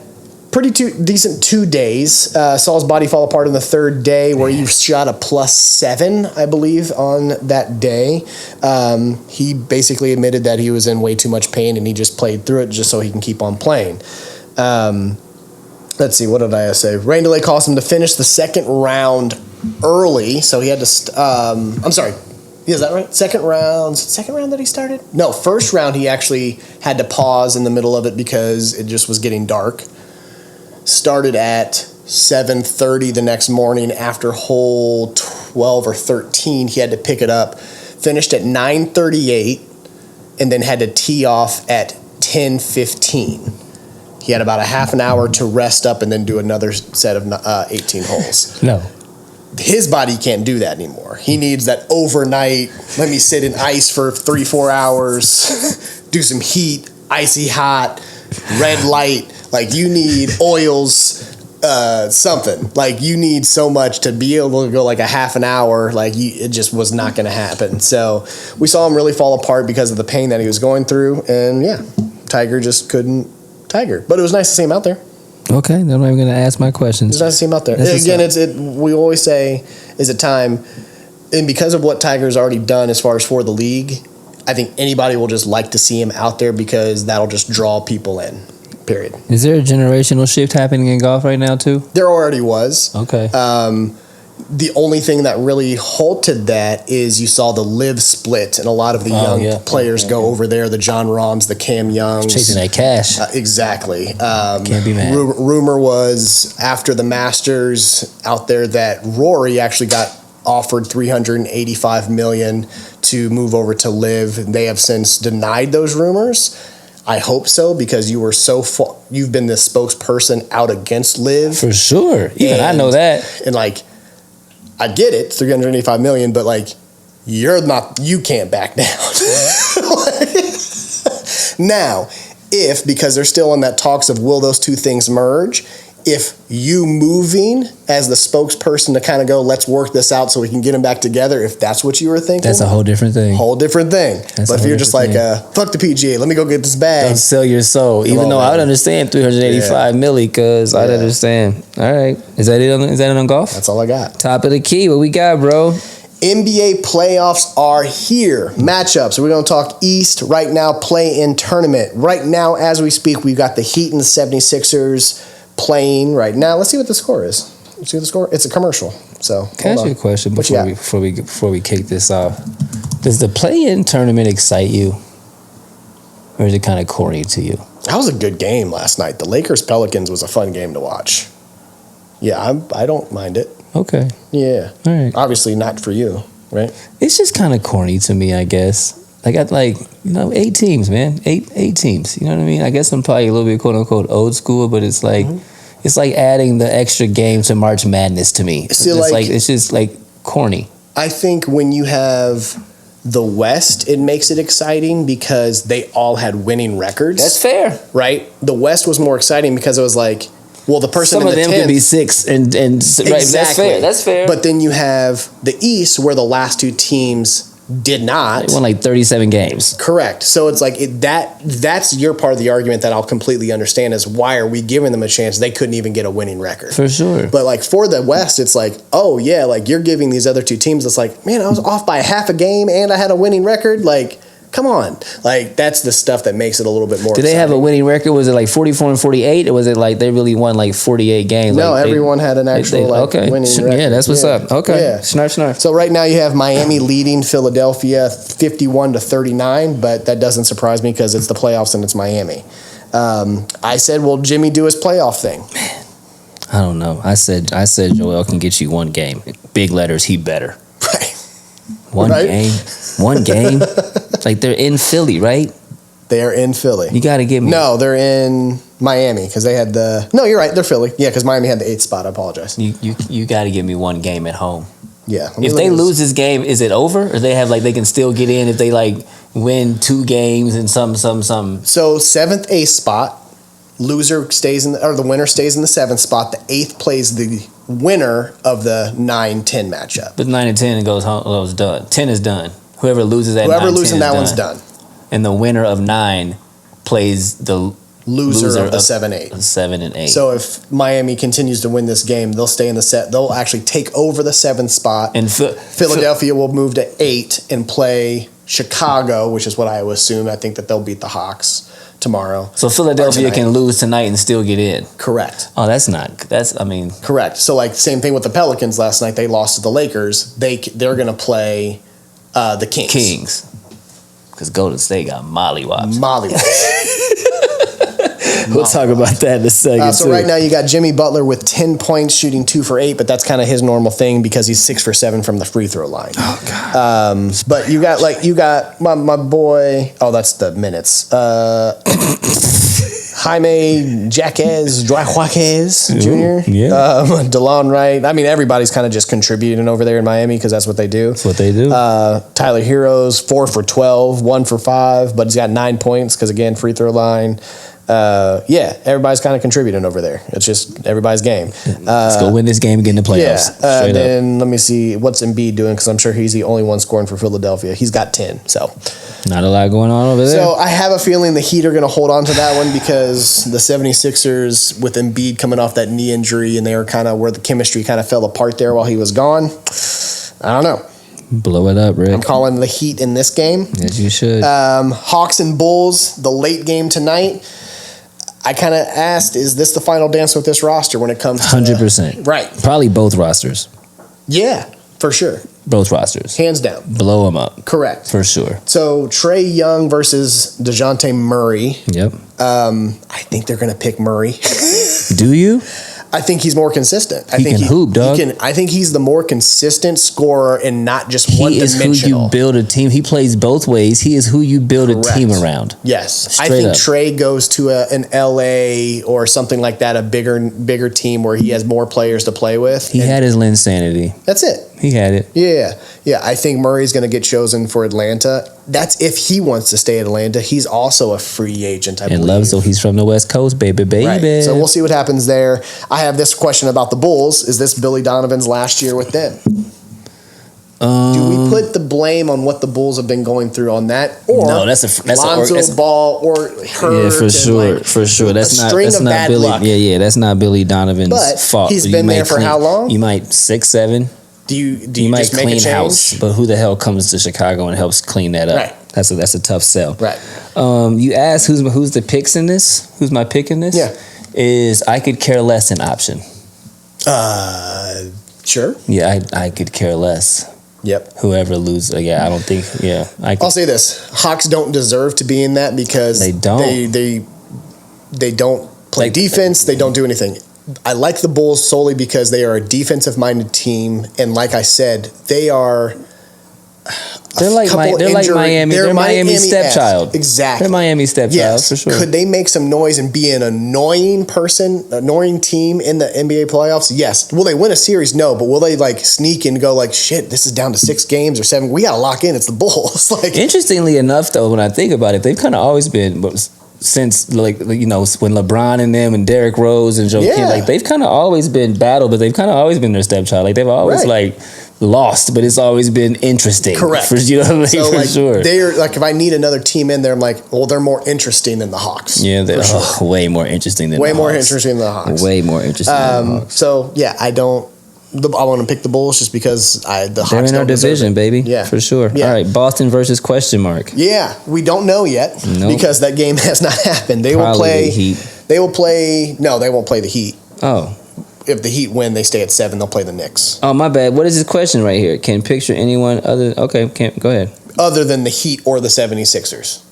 pretty decent 2 days. Saw his body fall apart on the third day, where he shot a +7, I believe, on that day. He basically admitted that he was in way too much pain, and he just played through it just so he can keep on playing. Let's see, what did I say? Rain delay caused him to finish the second round early, so he had to. I'm sorry. Yeah, is that right? Second round that he started? No, first round he actually had to pause in the middle of it because it just was getting dark. Started at 7:30 the next morning after hole 12 or 13. He had to pick it up. Finished at 9:38 and then had to tee off at 10:15. He had about a half an hour to rest up and then do another set of 18 holes. No. His body can't do that anymore. He needs that overnight, let me sit in ice for 3-4 hours, do some heat, icy hot, red light. Like, you need oils, something. Like, you need so much to be able to go like a half an hour. Like, it just was not going to happen. So we saw him really fall apart because of the pain that he was going through. And yeah, Tiger just couldn't Tiger. But it was nice to see him out there. Okay, then I'm not even going to ask my questions. It's nice to see him out there. Again, we always say is a time, and because of what Tiger's already done as far as for the league, I think anybody will just like to see him out there because that'll just draw people in, period. Is there a generational shift happening in golf right now too? There already was. Okay. The only thing that really halted that is you saw the live split and a lot of the young players go over there, the John Rahms, the Cam Youngs. Chasing that cash. Exactly. Can't be mad. Rumor was after the Masters out there that Rory actually got offered $385 million to move over to live. They have since denied those rumors. I hope so because you were you've been the spokesperson out against live. For sure. Even I know that. And like, I get it, $385 million, but like, you can't back down. Now, because they're still in that talks of will those two things merge, if you moving as the spokesperson to kind of go, let's work this out so we can get them back together, if that's what you were thinking. That's a whole different thing. But if you're just like, fuck the PGA, let me go get this bag. Don't sell your soul. Even though I would understand 385 milli, because I'd understand. All right. Is that it on golf? That's all I got. Top of the key. What we got, bro? NBA playoffs are here. Matchups. We're going to talk East right now, play-in tournament. Right now, as we speak, we've got the Heat and the 76ers playing right now. Let's see what the score is. It's a commercial. So can I ask you a question before we kick this off? Does the play-in tournament excite you, or is it kind of corny to you? That was a good game last night. The Lakers-Pelicans was a fun game to watch. Yeah, I don't mind it. Okay. Yeah. All right. Obviously not for you, right? It's just kind of corny to me, I guess. I got 8 teams, man. Eight teams. You know what I mean? I guess I'm probably a little bit quote unquote old school, but it's like it's like adding the extra game to March Madness to me. It's just like corny. I think when you have the West, it makes it exciting because they all had winning records. That's fair, right? The West was more exciting because it was like, well, the person some in the of them 10th, could be 6 and exactly. Right. That's fair. But then you have the East where the last two teams did not. They won 37 games. Correct. So it's like that's your part of the argument that I'll completely understand is why are we giving them a chance? They couldn't even get a winning record. For sure. But for the West, it's like, oh yeah, you're giving these other two teams, it's like, man, I was off by half a game and I had a winning record. Come on. That's the stuff that makes it a little bit more exciting. They have a winning record? Was it 44 and 48? Or was it they really won 48 games? No, everyone had an actual winning record. Yeah, that's what's up. Okay. Yeah. Snarf. So right now you have Miami leading Philadelphia 51-39, but that doesn't surprise me because it's the playoffs and it's Miami. I said, will Jimmy do his playoff thing? Man, I don't know. I said Joel can get you one game. Big letters, he better. Right. One game. They're in Philly, right? They are in Philly. You got to give me. No, they're in Miami because they had the. No, you're right. They're Philly. Yeah, because Miami had the 8th spot. I apologize. You got to give me one game at home. Yeah. If they lose this game, is it over? Or they have they can still get in if they win 2 games and some. So 7th, 8th spot. Loser stays the winner stays in the 7th spot. The 8th plays the winner of the 9-10 matchup. But 9 and 10 goes home. Well, it's done. 10 is done. Whoever loses that 9-10 that one's done. And the winner of 9 plays the loser of the 7-8. 7 and 8. So if Miami continues to win this game, they'll stay in the set. They'll actually take over the 7th spot. And Philadelphia will move to 8 and play Chicago, which is what I would assume. I think that they'll beat the Hawks tomorrow. So Philadelphia can lose tonight and still get in. Correct. Oh, Correct. So same thing with the Pelicans last night. They lost to the Lakers. They're going to play the Kings. Because Golden State got mollywops. We'll talk about that in a second. So right now you got Jimmy Butler with 10 points, shooting 2 for 8, but that's kind of his normal thing because he's 6 for 7 from the free throw line. Oh God. But you got my boy. Oh, that's the minutes. Jaime Jaquez Jr. Yeah. DeLon Wright. I mean, everybody's kind of just contributing over there in Miami because that's what they do. That's what they do. Tyler Hero's 4 for 12, 1 for 5, but he's got 9 points because, again, free throw line. Everybody's kind of contributing over there. It's just everybody's game. Let's go win this game and get in the playoffs. Yeah. Then let me see what's Embiid doing because I'm sure he's the only one scoring for Philadelphia. He's got 10. So not a lot going on over there. So I have a feeling the Heat are going to hold on to that one because the 76ers with Embiid coming off that knee injury and they were kind of where the chemistry kind of fell apart there while he was gone. I don't know. Blow it up, Rick. I'm calling the Heat in this game. Yes, you should. Hawks and Bulls, the late game tonight. I kind of asked, is this the final dance with this roster when it comes to 100%. Right. Probably both rosters. Yeah, for sure. Both rosters. Hands down. Blow them up. Correct. For sure. So Trae Young versus DeJounte Murray. Yep. I think they're going to pick Murray. Do you? I think he's more consistent. He can hoop, dog. I think he's the more consistent scorer and not just one-dimensional. He is who you build a team. He plays both ways. He is who you build a team around. Yes. Straight I think up. Trae goes to an LA or something like that, a bigger team where he has more players to play with. He had his insanity. That's it. He had it. Yeah. I think Murray's going to get chosen for Atlanta. That's if he wants to stay at Atlanta. He's also a free agent, I believe. And love, so he's from the West Coast, baby. Right. So we'll see what happens there. I have this question about the Bulls. Is this Billy Donovan's last year with them? Do we put the blame on what the Bulls have been going through on that, or no? That's Lonzo Ball or Hurt? Yeah, for sure, for sure. That's not Billy. Luck. Yeah, that's not Billy Donovan's fault. He's been there for how long? You might 6, 7. Do you might just make clean a change? house, but who the hell comes to Chicago and helps clean that up? Right. That's a tough sell. Right. You asked who's the picks in this? Who's my pick in this? Yeah. Is I could care less an option? Sure. Yeah, I could care less. Yep. Whoever loses, I don't think. Yeah, I'll say this: Hawks don't deserve to be in that because they don't. They don't play defense. They don't do anything. I like the Bulls solely because they are a defensive-minded team, and like I said, they are. They're like Miami. They're Miami's stepchild. Exactly. They're Miami's stepchild, yes. for sure. Could they make some noise and be an annoying team in the NBA playoffs? Yes. Will they win a series? No. But will they sneak and go shit, this is down to 6 games or 7? We got to lock in. It's the Bulls. Interestingly enough, though, when I think about it, they've kind of always been since when LeBron and them and Derrick Rose and Joe Kidd, they've kind of always been battle, but they've kind of always been their stepchild. They've always lost, but it's always been interesting. Correct. You know what I mean? So, for sure. They're if I need another team in there, I'm they're more interesting than the Hawks. Yeah, they're way more interesting than the Hawks. Way more interesting than the Hawks. Way more interesting than the Hawks. So, I want to pick the Bulls just because the Hawks they're in our division, baby. Yeah. For sure. Yeah. All right, Boston versus question mark. Yeah, we don't know yet because that game has not happened. They Probably will play the Heat. They will play. No, they won't play the Heat. Oh. If the Heat win, they stay at 7. They'll play the Knicks. Oh, my bad. What is this question right here? Can picture anyone other? Okay, go ahead. Other than the Heat or the 76ers.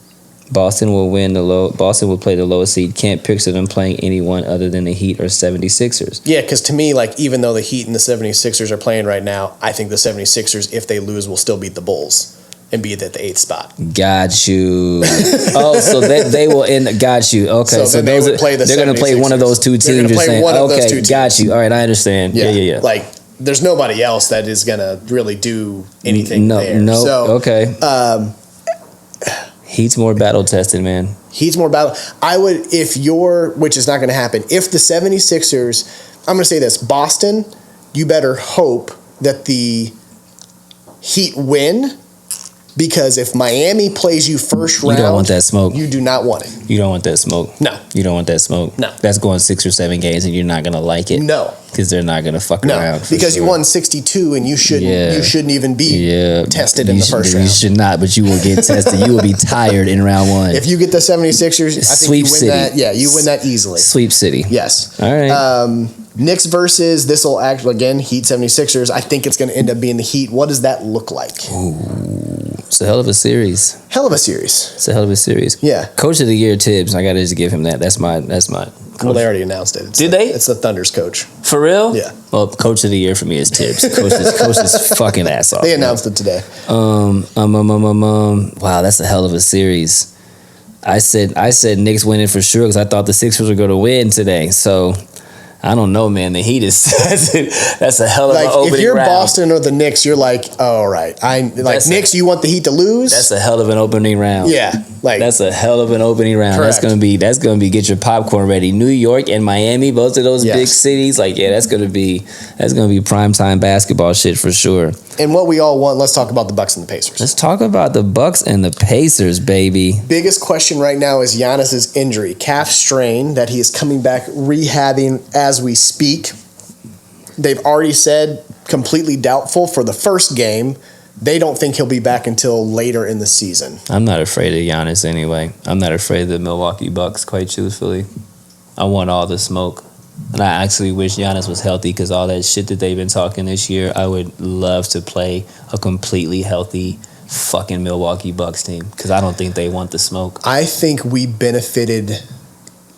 Boston will play the lowest seed. Can't picture them playing anyone other than the Heat or 76ers. Yeah, because to me, even though the Heat and the 76ers are playing right now, I think the 76ers, if they lose, will still beat the Bulls and be at the 8th spot. Got you. So they will end. Got you. Okay, so they're going to play one of those two teams. You're saying, okay, got you. All right, I understand. Yeah. There's nobody else that is going to really do anything there. No. So, okay. Heat's more battle tested, man. Heat's more battle. Which is not going to happen. If the 76ers, I'm going to say this, Boston, you better hope that the Heat win. Because if Miami plays you first round, you don't want that smoke. You do not want it. You don't want that smoke. No. You don't want that smoke. No. That's going 6 or 7 games, and you're not gonna like it. No. Because they're not gonna fuck around. Because you won 62, and you shouldn't even be tested in the first round. You should not, but you will get tested. You will be tired in round 1. If you get the 76ers, I think you win that. Yeah, you win that easily. Sweep City. Yes. All right. Knicks versus this will actually again Heat 76ers. I think it's going to end up being the Heat. What does that look like? Ooh. It's a hell of a series. Hell of a series. It's a hell of a series. Yeah. Coach of the year, Tibbs. I got to just give him that. That's my. Well, they already announced it. Did they? It's the Thunder's coach. For real? Yeah. Well, coach of the year for me is Tibbs. Coach is fucking ass off. They announced it today. Wow, that's a hell of a series. I said Knicks winning for sure because I thought the Sixers were going to win today. So I don't know, man. The Heat is that's a hell of an opening round. If you're Boston or the Knicks, you're like, oh, all right. Knicks, you want the Heat to lose? That's a hell of an opening round. Yeah, that's a hell of an opening round. Correct. That's gonna be get your popcorn ready. New York and Miami, both of those big cities. That's gonna be primetime basketball shit for sure. And what we all want, let's talk about the Bucks and the Pacers. Let's talk about the Bucks and the Pacers, baby. Biggest question right now is Giannis's injury, calf strain that he is coming back rehabbing as we speak. They've already said completely doubtful for the first game. They don't think he'll be back until later in the season. I'm not afraid of Giannis anyway. I'm not afraid of the Milwaukee Bucks, quite truthfully. I want all the smoke. And I actually wish Giannis was healthy because all that shit that they've been talking this year, I would love to play a completely healthy fucking Milwaukee Bucks team because I don't think they want the smoke. I think we benefited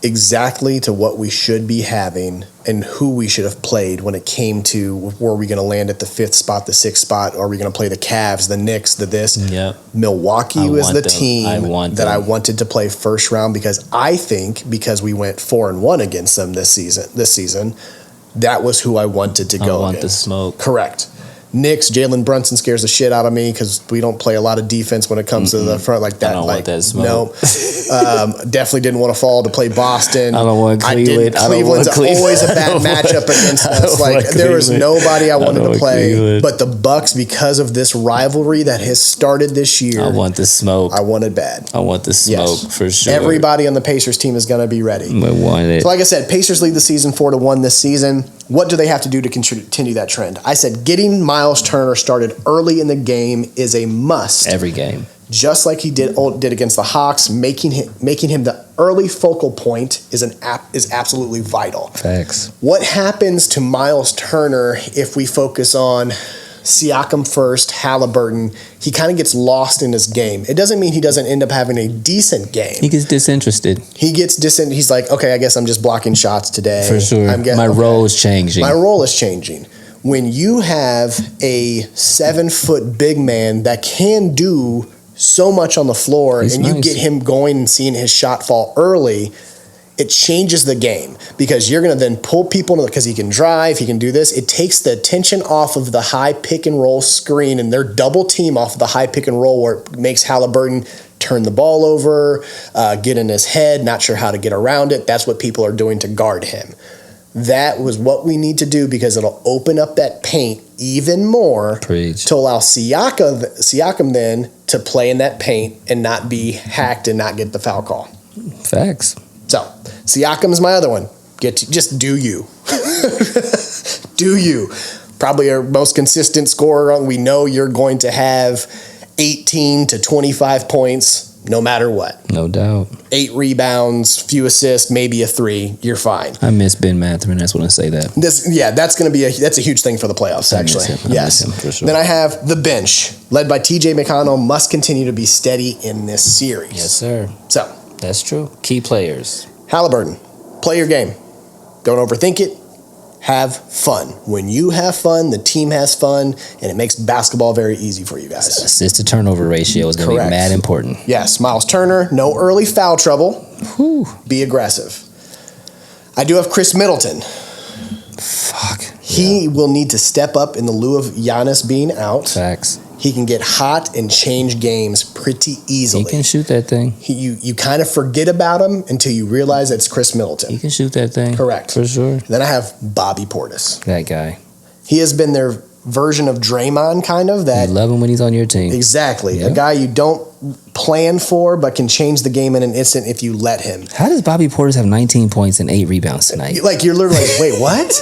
exactly to what we should be having and who we should have played when it came to were we going to land at the 5th spot, the 6th spot, or are we going to play the Cavs, the Knicks, the this? Yep. Milwaukee was the team I wanted to play first round because I think because we went 4-1 against them this season, that was who I wanted to go want against. the smoke. Correct. Knicks, Jalen Brunson scares the shit out of me because we don't play a lot of defense when it comes to the front like that. I don't want that smoke. No. Definitely didn't want to fall to play Boston. I don't want Cleveland. Cleveland's always a bad matchup against us. There was nobody I wanted to play. Cleveland. But the Bucks, because of this rivalry that has started this year. I want the smoke. I want it bad. I want the smoke for sure. Everybody on the Pacers team is going to be ready. I want it. So like I said, Pacers lead the season 4-1 this season. What do they have to do to continue that trend? I said getting Miles Turner started early in the game is a must. Every game. Just like he did against the Hawks, making him the early focal point is absolutely vital. Facts. What happens to Miles Turner if we focus on Siakam first, Halliburton? He kind of gets lost in his game. It doesn't mean he doesn't end up having a decent game. He gets disinterested. He's like, okay, I guess I'm just blocking shots today. For sure. My role is changing. My role is changing. When you have a 7-foot big man that can do so much on the floor you get him going and seeing his shot fall early, it changes the game because you're going to then pull people because he can drive, he can do this. It takes the attention off of the high pick and roll screen and their double team off of the high pick and roll where it makes Halliburton turn the ball over, get in his head, not sure how to get around it. That's what people are doing to guard him. That was what we need to do because it'll open up that paint even more to allow Siakam then to play in that paint and not be hacked and not get the foul call. Facts. So Siakam's my other one. Just do you. Do you. Probably our most consistent scorer. We know you're going to have 18 to 25 points no matter what. No doubt. 8 rebounds, few assists, maybe a 3. You're fine. I miss Ben Mathurin. I just want to say that. That's going to be that's a huge thing for the playoffs. Actually, I miss him for sure. Then I have the bench, led by T.J. McConnell, must continue to be steady in this series. Yes, sir. So that's true. Key players. Halliburton, play your game. Don't overthink it. Have fun. When you have fun, the team has fun, and it makes basketball very easy for you guys. Assist to turnover ratio is going to be mad important. Yes, Miles Turner, no early foul trouble. Whew. Be aggressive. I do have Chris Middleton. Fuck. He will need to step up in the lieu of Giannis being out. Facts. He can get hot and change games pretty easily. He can shoot that thing. You kind of forget about him until you realize it's Chris Middleton. He can shoot that thing. Correct. For sure. Then I have Bobby Portis. That guy. He has been their version of Draymond, kind of. That you love him when he's on your team. Exactly. Yep. A guy you don't plan for, but can change the game in an instant if you let him. How does Bobby Portis have 19 points and 8 rebounds tonight? Like, you're literally like, wait, what?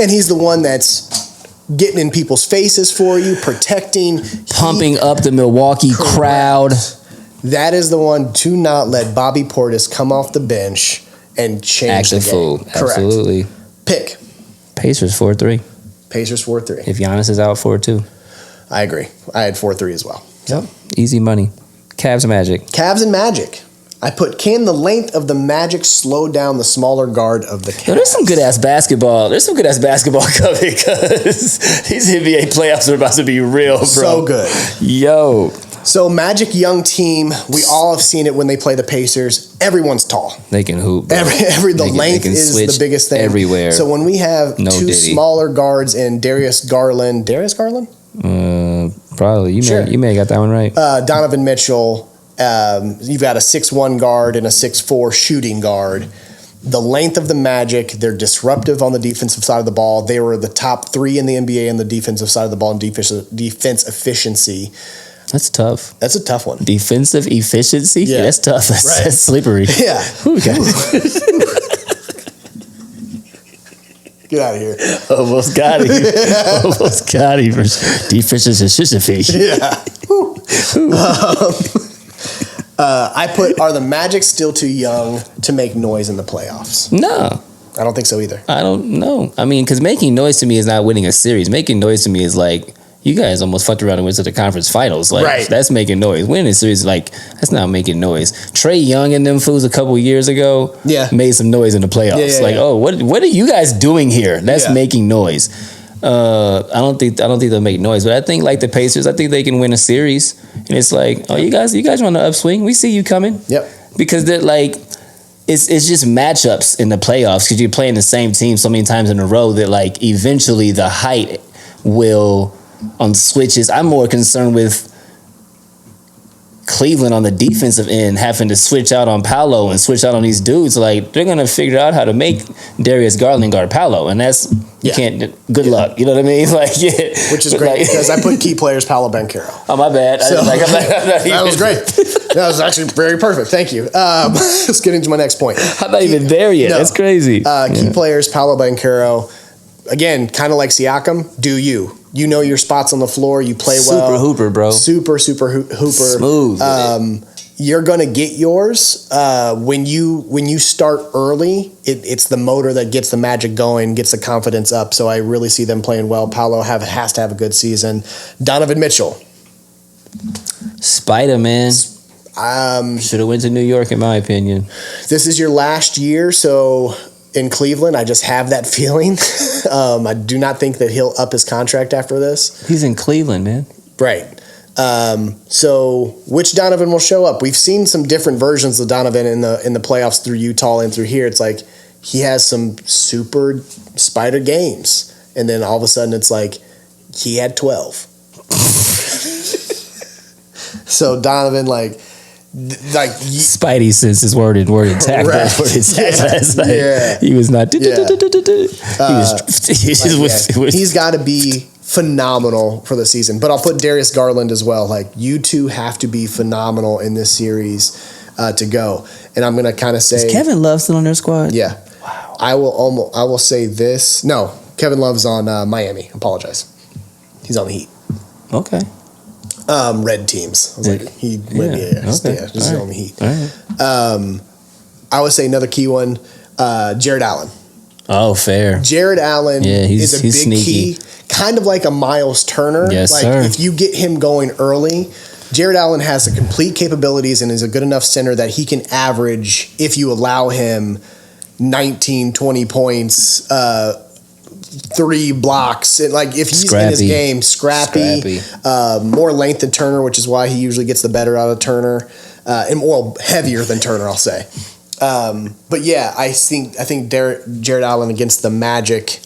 And he's the one that's getting in people's faces for you, protecting. Pumping up the Milwaukee crowd. That is the one to not let Bobby Portis come off the bench and change the game. Fool. Correct. Absolutely. Pick. Pacers 4-3. Pacers 4-3. If Giannis is out 4-2. I agree. I had 4-3 as well. Yep. Easy money. Cavs Magic. Cavs and Magic. I put, can the length of the Magic slow down the smaller guard of the Cavs? Yo, there's some good ass basketball. There's some good ass basketball coming because these NBA playoffs are about to be real, bro. So good. Yo. So Magic young team, we all have seen it when they play the Pacers. Everyone's tall. They can hoop. Bro. The length is the biggest thing everywhere. So when we have two smaller guards in Darius Garland? Probably. You may have got that one right. Donovan Mitchell. You've got a 6'1" guard and a 6'4" shooting guard. The length of the Magic, they're disruptive on the defensive side of the ball. They were the top 3 in the NBA on the defensive side of the ball in defense efficiency. That's tough. That's a tough one. Defensive efficiency? Yeah, that's tough. That's slippery. Yeah. Get out of here. Almost got him. Almost got him for defensive. Yeah. I put, are the Magic still too young to make noise in the playoffs? No. I don't think so either. I don't know. I mean, because making noise to me is not winning a series. Making noise to me is like, you guys almost fucked around and went to the conference finals. Like, that's making noise. Winning a series, like, that's not making noise. Trey Young and them fools a couple years ago made some noise in the playoffs. Oh, what are you guys doing here? That's making noise. I don't think they'll make noise, but I think like the Pacers, I think they can win a series. And it's like, oh, you guys are on the upswing. We see you coming. Yep. Because they're like, it's just matchups in the playoffs because you're playing the same team so many times in a row that like eventually the height will on switches. I'm more concerned with Cleveland on the defensive end having to switch out on Paolo and switch out on these dudes. Like they're gonna figure out how to make Darius Garland guard Paolo, and that's you can't. Good luck. You know what I mean? Like which is great because I put key players Paolo Banchero. Oh my bad. So, that was great. That was actually very perfect. Thank you. Let's get into my next point. I'm not even there yet. No. That's crazy. Key players Paolo Banchero. Again, kind of like Siakam. Do you? You know your spots on the floor. You play well. Super hooper, bro. Super hooper. Smooth. You're gonna get yours when you start early. It's the motor that gets the Magic going, gets the confidence up. So I really see them playing well. Paolo has to have a good season. Donovan Mitchell, Spider Man. Should have went to New York, in my opinion. This is your last year, so. In Cleveland, I just have that feeling. I do not think that he'll up his contract after this. He's in Cleveland, man. Right. So which Donovan will show up? We've seen some different versions of Donovan in the playoffs through Utah and through here. It's like he has some super spider games. And then all of a sudden it's like he had 12. So Donovan Spidey senses were intact. Last night. Yeah. He was not. He's got to be phenomenal for the season. But I'll put Darius Garland as well. Like you two have to be phenomenal in this series to go. And I'm gonna kind of say, is Kevin Love still on their squad? Yeah. Wow. I will say this. No, Kevin Love's on Miami. Apologize. He's on the Heat. Okay. Red teams. I was like, just on the Heat. Right. I would say another key one, Jared Allen. Oh, fair. Jared Allen is a big sneaky key, kind of like a Miles Turner. Yes, like sir. If you get him going early, Jared Allen has the complete capabilities and is a good enough center that he can average, if you allow him, 19, 20 points, 3 blocks. Like if he's in his game, scrappy. More length than Turner, which is why he usually gets the better out of Turner, and more heavier than Turner, I'll say. But yeah, I think Jared Allen against the Magic,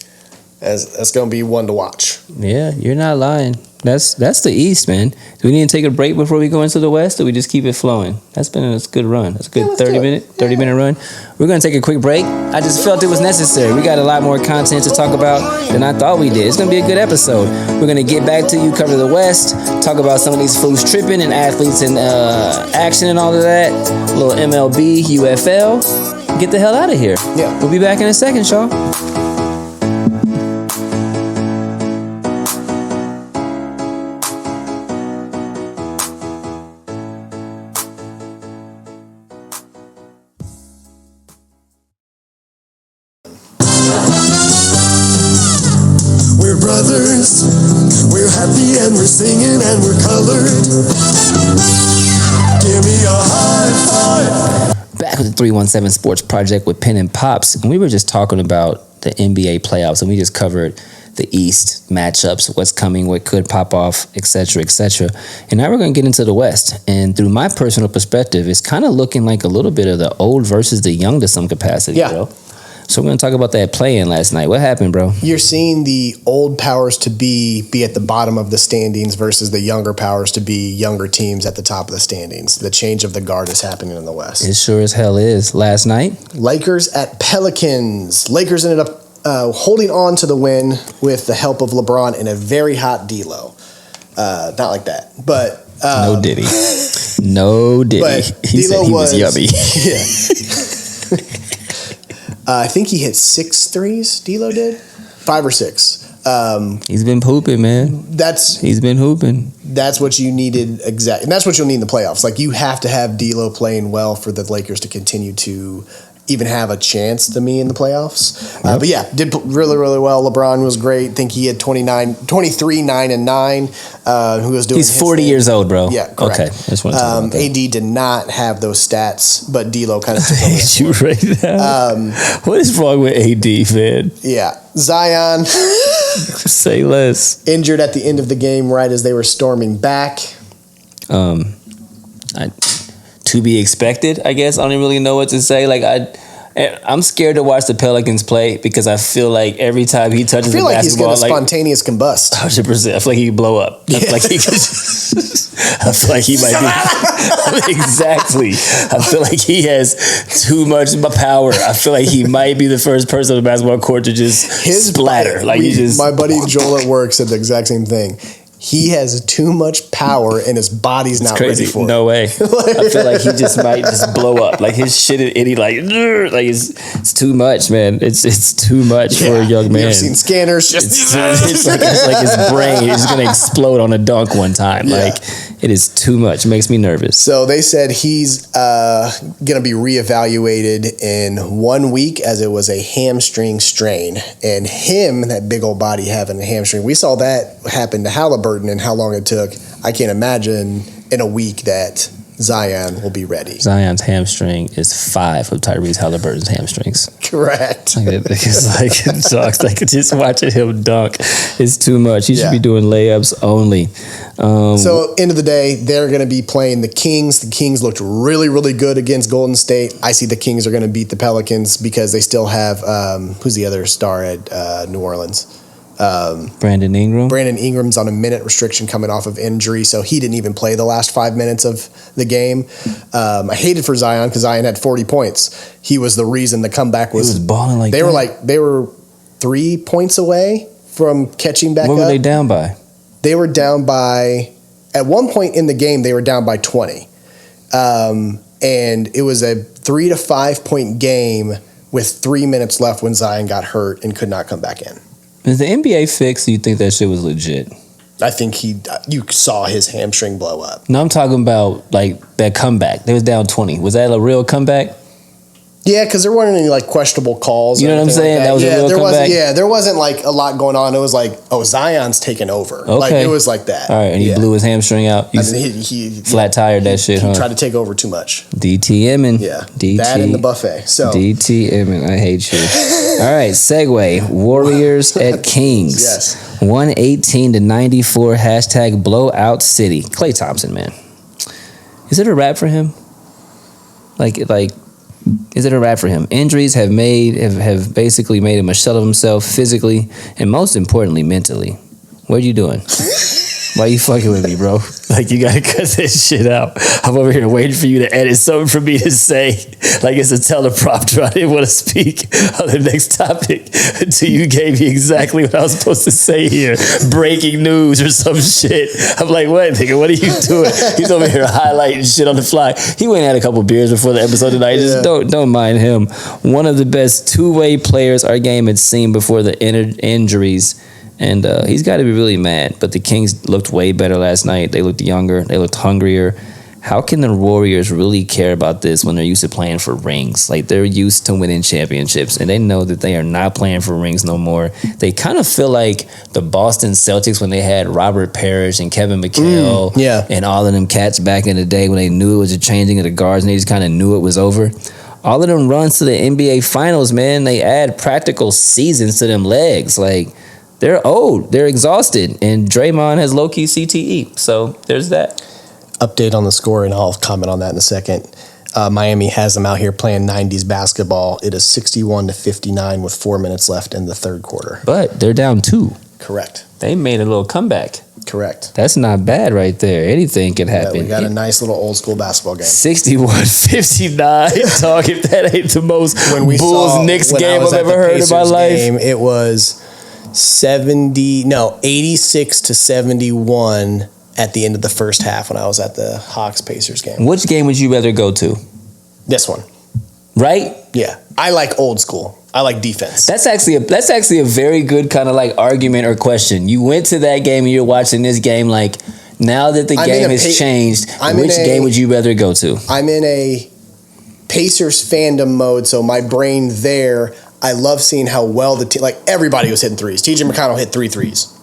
that's going to be one to watch. Yeah, you're not lying. That's the East, man. Do we need to take a break before we go into the West, or we just keep it flowing? That's been a good run. That's a good 30 minute run. We're going to take a quick break. I just felt it was necessary. We got a lot more content to talk about than I thought we did. It's going to be a good episode. We're going to get back to you, cover the West, talk about some of these fools tripping and athletes and action and all of that. A little MLB, UFL. Get the hell out of here. Yeah. We'll be back in a second, y'all. We're brothers, we're happy and we're singing and we're colored. me a high five. Back with the 317 Sports Project with Penn and Pops, and we were just talking about the NBA playoffs, and we just covered the East matchups, what's coming, what could pop off, etc., etc. And now we're going to get into the West. And through my personal perspective, it's kind of looking like a little bit of the old versus the young to some capacity, bro. So we're going to talk about that play-in last night. What happened, bro? You're seeing the old powers to be at the bottom of the standings versus the younger powers to be younger teams at the top of the standings. The change of the guard is happening in the West. It sure as hell is. Last night, Lakers at Pelicans. Lakers ended up holding on to the win with the help of LeBron and a very hot D-Lo. Not like that, but... no Diddy. No Diddy. But He said he was yummy. Yeah. I think he hit 6 threes, D-Lo did? 5 or 6. He's been pooping, man. He's been hooping. That's what you needed, exactly. And that's what you'll need in the playoffs. Like, you have to have D-Lo playing well for the Lakers to continue to even have a chance to me in the playoffs. But yeah, did really, really well. LeBron was great. I think he had 23, 9, and 9. Who was doing? He's 40 years old, bro. Yeah, correct. Okay, I just want to talk about that. AD did not have those stats, but D'Lo kind of took over. You right now. What is wrong with AD, man? Yeah, Zion. Say less. Injured at the end of the game, right as they were storming back. To be expected, I guess. I don't even really know what to say. Like, I'm scared to watch the Pelicans play because I feel like every time he touches the basketball, he's going to spontaneous combust. 100%. I feel like he could blow up. I feel like he could. I feel like he might be. Exactly. I feel like he has too much power. I feel like he might be the first person on the basketball court to just splatter. My buddy Joel at work said the exact same thing. He has too much power and his body's not ready for it. No way. I feel like he just might just blow up. Like his shit and he like it's too much, man. It's too much for a young man. You've seen scanners. It's like his brain is gonna explode on a dunk one time. Yeah. Like it is too much. It makes me nervous. So they said he's gonna be reevaluated in 1 week as it was a hamstring strain. And him, that big old body having a hamstring, we saw that happen to Halliburton and how long it took. I can't imagine in a week that Zion will be ready. Zion's hamstring is 5 of Tyrese Halliburton's hamstrings. Correct. It's like just watching him dunk is too much. He should be doing layups only. So end of the day, they're going to be playing the Kings. The Kings looked really, really good against Golden State. I see the Kings are going to beat the Pelicans because they still have who's the other star at New Orleans? Brandon Ingram. Brandon Ingram's on a minute restriction coming off of injury, so he didn't even play the last 5 minutes of the game. I hated for Zion because Zion had 40 points. He was the reason the comeback was. He was balling like they were 3 points away from catching back up. What were they down by? They were down by, at one point in the game, they were down by 20. And it was a 3 to 5 point game with 3 minutes left when Zion got hurt and could not come back in. Is the NBA fixed? Do you think that shit was legit? I think you saw his hamstring blow up. No, I'm talking about like that comeback. They was down 20. Was that a real comeback? Yeah, because there weren't any like questionable calls. You know what I'm saying? That was a real comeback. There wasn't like a lot going on. It was like, oh, Zion's taking over. Okay. Like it was like that. All right, and he blew his hamstring out. He flat tired that shit. He tried to take over too much. DTMing. Yeah, that in the buffet. So DTMing. I hate you. All right, segue. Warriors at Kings. Yes. 118-94. Hashtag blowout city. Klay Thompson, man. Is it a wrap for him? Like. Is it a wrap for him? Injuries have basically made him a shell of himself physically and most importantly mentally. What are you doing? Why you fucking with me, bro? Like you gotta cut this shit out. I'm over here waiting for you to edit something for me to say. Like it's a teleprompter. I didn't want to speak on the next topic until you gave me exactly what I was supposed to say here. Breaking news or some shit. I'm like, what, nigga? What are you doing? He's over here highlighting shit on the fly. He went and had a couple beers before the episode tonight. Just don't mind him. One of the best two-way players our game had seen before the injuries. And he's got to be really mad. But the Kings looked way better last night. They looked younger. They looked hungrier. how can the Warriors really care about this when they're used to playing for rings? Like, they're used to winning championships, and they know that they are not playing for rings no more. They kind of feel like the Boston Celtics when they had Robert Parrish and Kevin McHale and all of them cats back in the day when they knew it was a changing of the guards and they just kind of knew it was over. All of them runs to the NBA Finals, man, they add practical seasons to them legs. Like, they're old, they're exhausted, and Draymond has low-key CTE. So there's that. Update on the score, and I'll comment on that in a second. Miami has them out here playing 90s basketball. It is 61-59 with 4 minutes left in the third quarter. But they're down 2. Correct. They made a little comeback. Correct. That's not bad right there. Anything can happen. Yeah, we got a nice little old school basketball game. 61-59. Talk, if that ain't the most Bulls-Knicks game I've ever heard in my life. It was 86-71 at the end of the first half when I was at the Hawks-Pacers game. Which game would you rather go to? This one. Right? Yeah. I like old school. I like defense. That's actually a very good kind of like argument or question. You went to that game and you're watching this game. Like, now that the game has changed, which game would you rather go to? I'm in a Pacers fandom mode, so my brain there, I love seeing how well the team, like everybody was hitting threes. TJ McConnell hit 3 threes.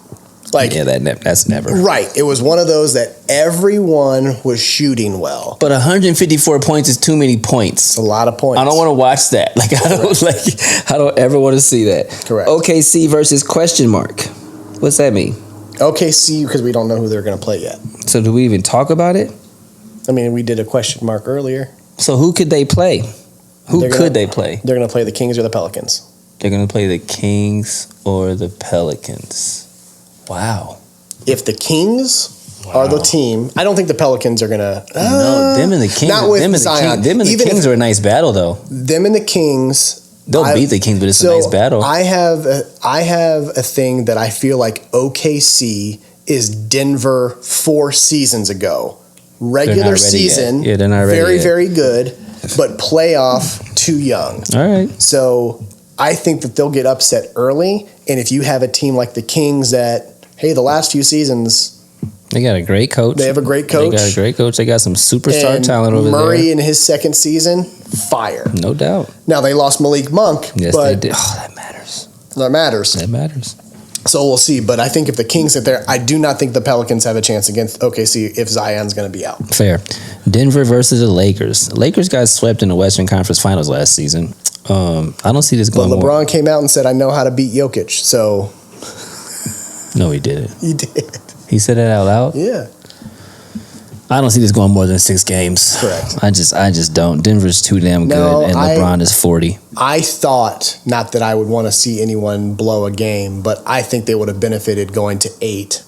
Like, yeah, that's never. Right. It was one of those that everyone was shooting well. But 154 points is too many points. It's a lot of points. I don't want to watch that. Like, I don't ever want to see that. Correct. OKC versus question mark. What's that mean? OKC, because we don't know who they're going to play yet. So do we even talk about it? I mean, we did a question mark earlier. So who could they play? Who could they play? They're going to play the Kings or the Pelicans. They're going to play the Kings or the Pelicans. Wow. If the Kings are the team, I don't think the Pelicans are going to. No, them and the Kings. Not with Zion. Them and the Kings are a nice battle, though. Them and the Kings. They'll beat the Kings, but it's a nice battle. I have a thing that I feel like OKC is Denver 4 seasons ago. Regular season, they're not ready very, yet. very good, but playoff too young. All right. So I think that they'll get upset early, and if you have a team like the Kings that, hey, the last few seasons, they got a great coach. They have a great coach. They got some superstar talent over there. Murray in his second season, fire. No doubt. Now they lost Malik Monk. Yes, but they did. Oh, that matters. That matters. So we'll see. But I think if the Kings sit there, I do not think the Pelicans have a chance against OKC if Zion's going to be out. Fair. Denver versus the Lakers. The Lakers got swept in the Western Conference Finals last season. I don't see this going. But LeBron came out and said, "I know how to beat Jokic." So no, he didn't. He did. He said it out loud. Yeah. I don't see this going more than 6 games. Correct. I just don't. Denver's too damn good, and LeBron is 40. I thought, not that I would want to see anyone blow a game, but I think they would have benefited going to 8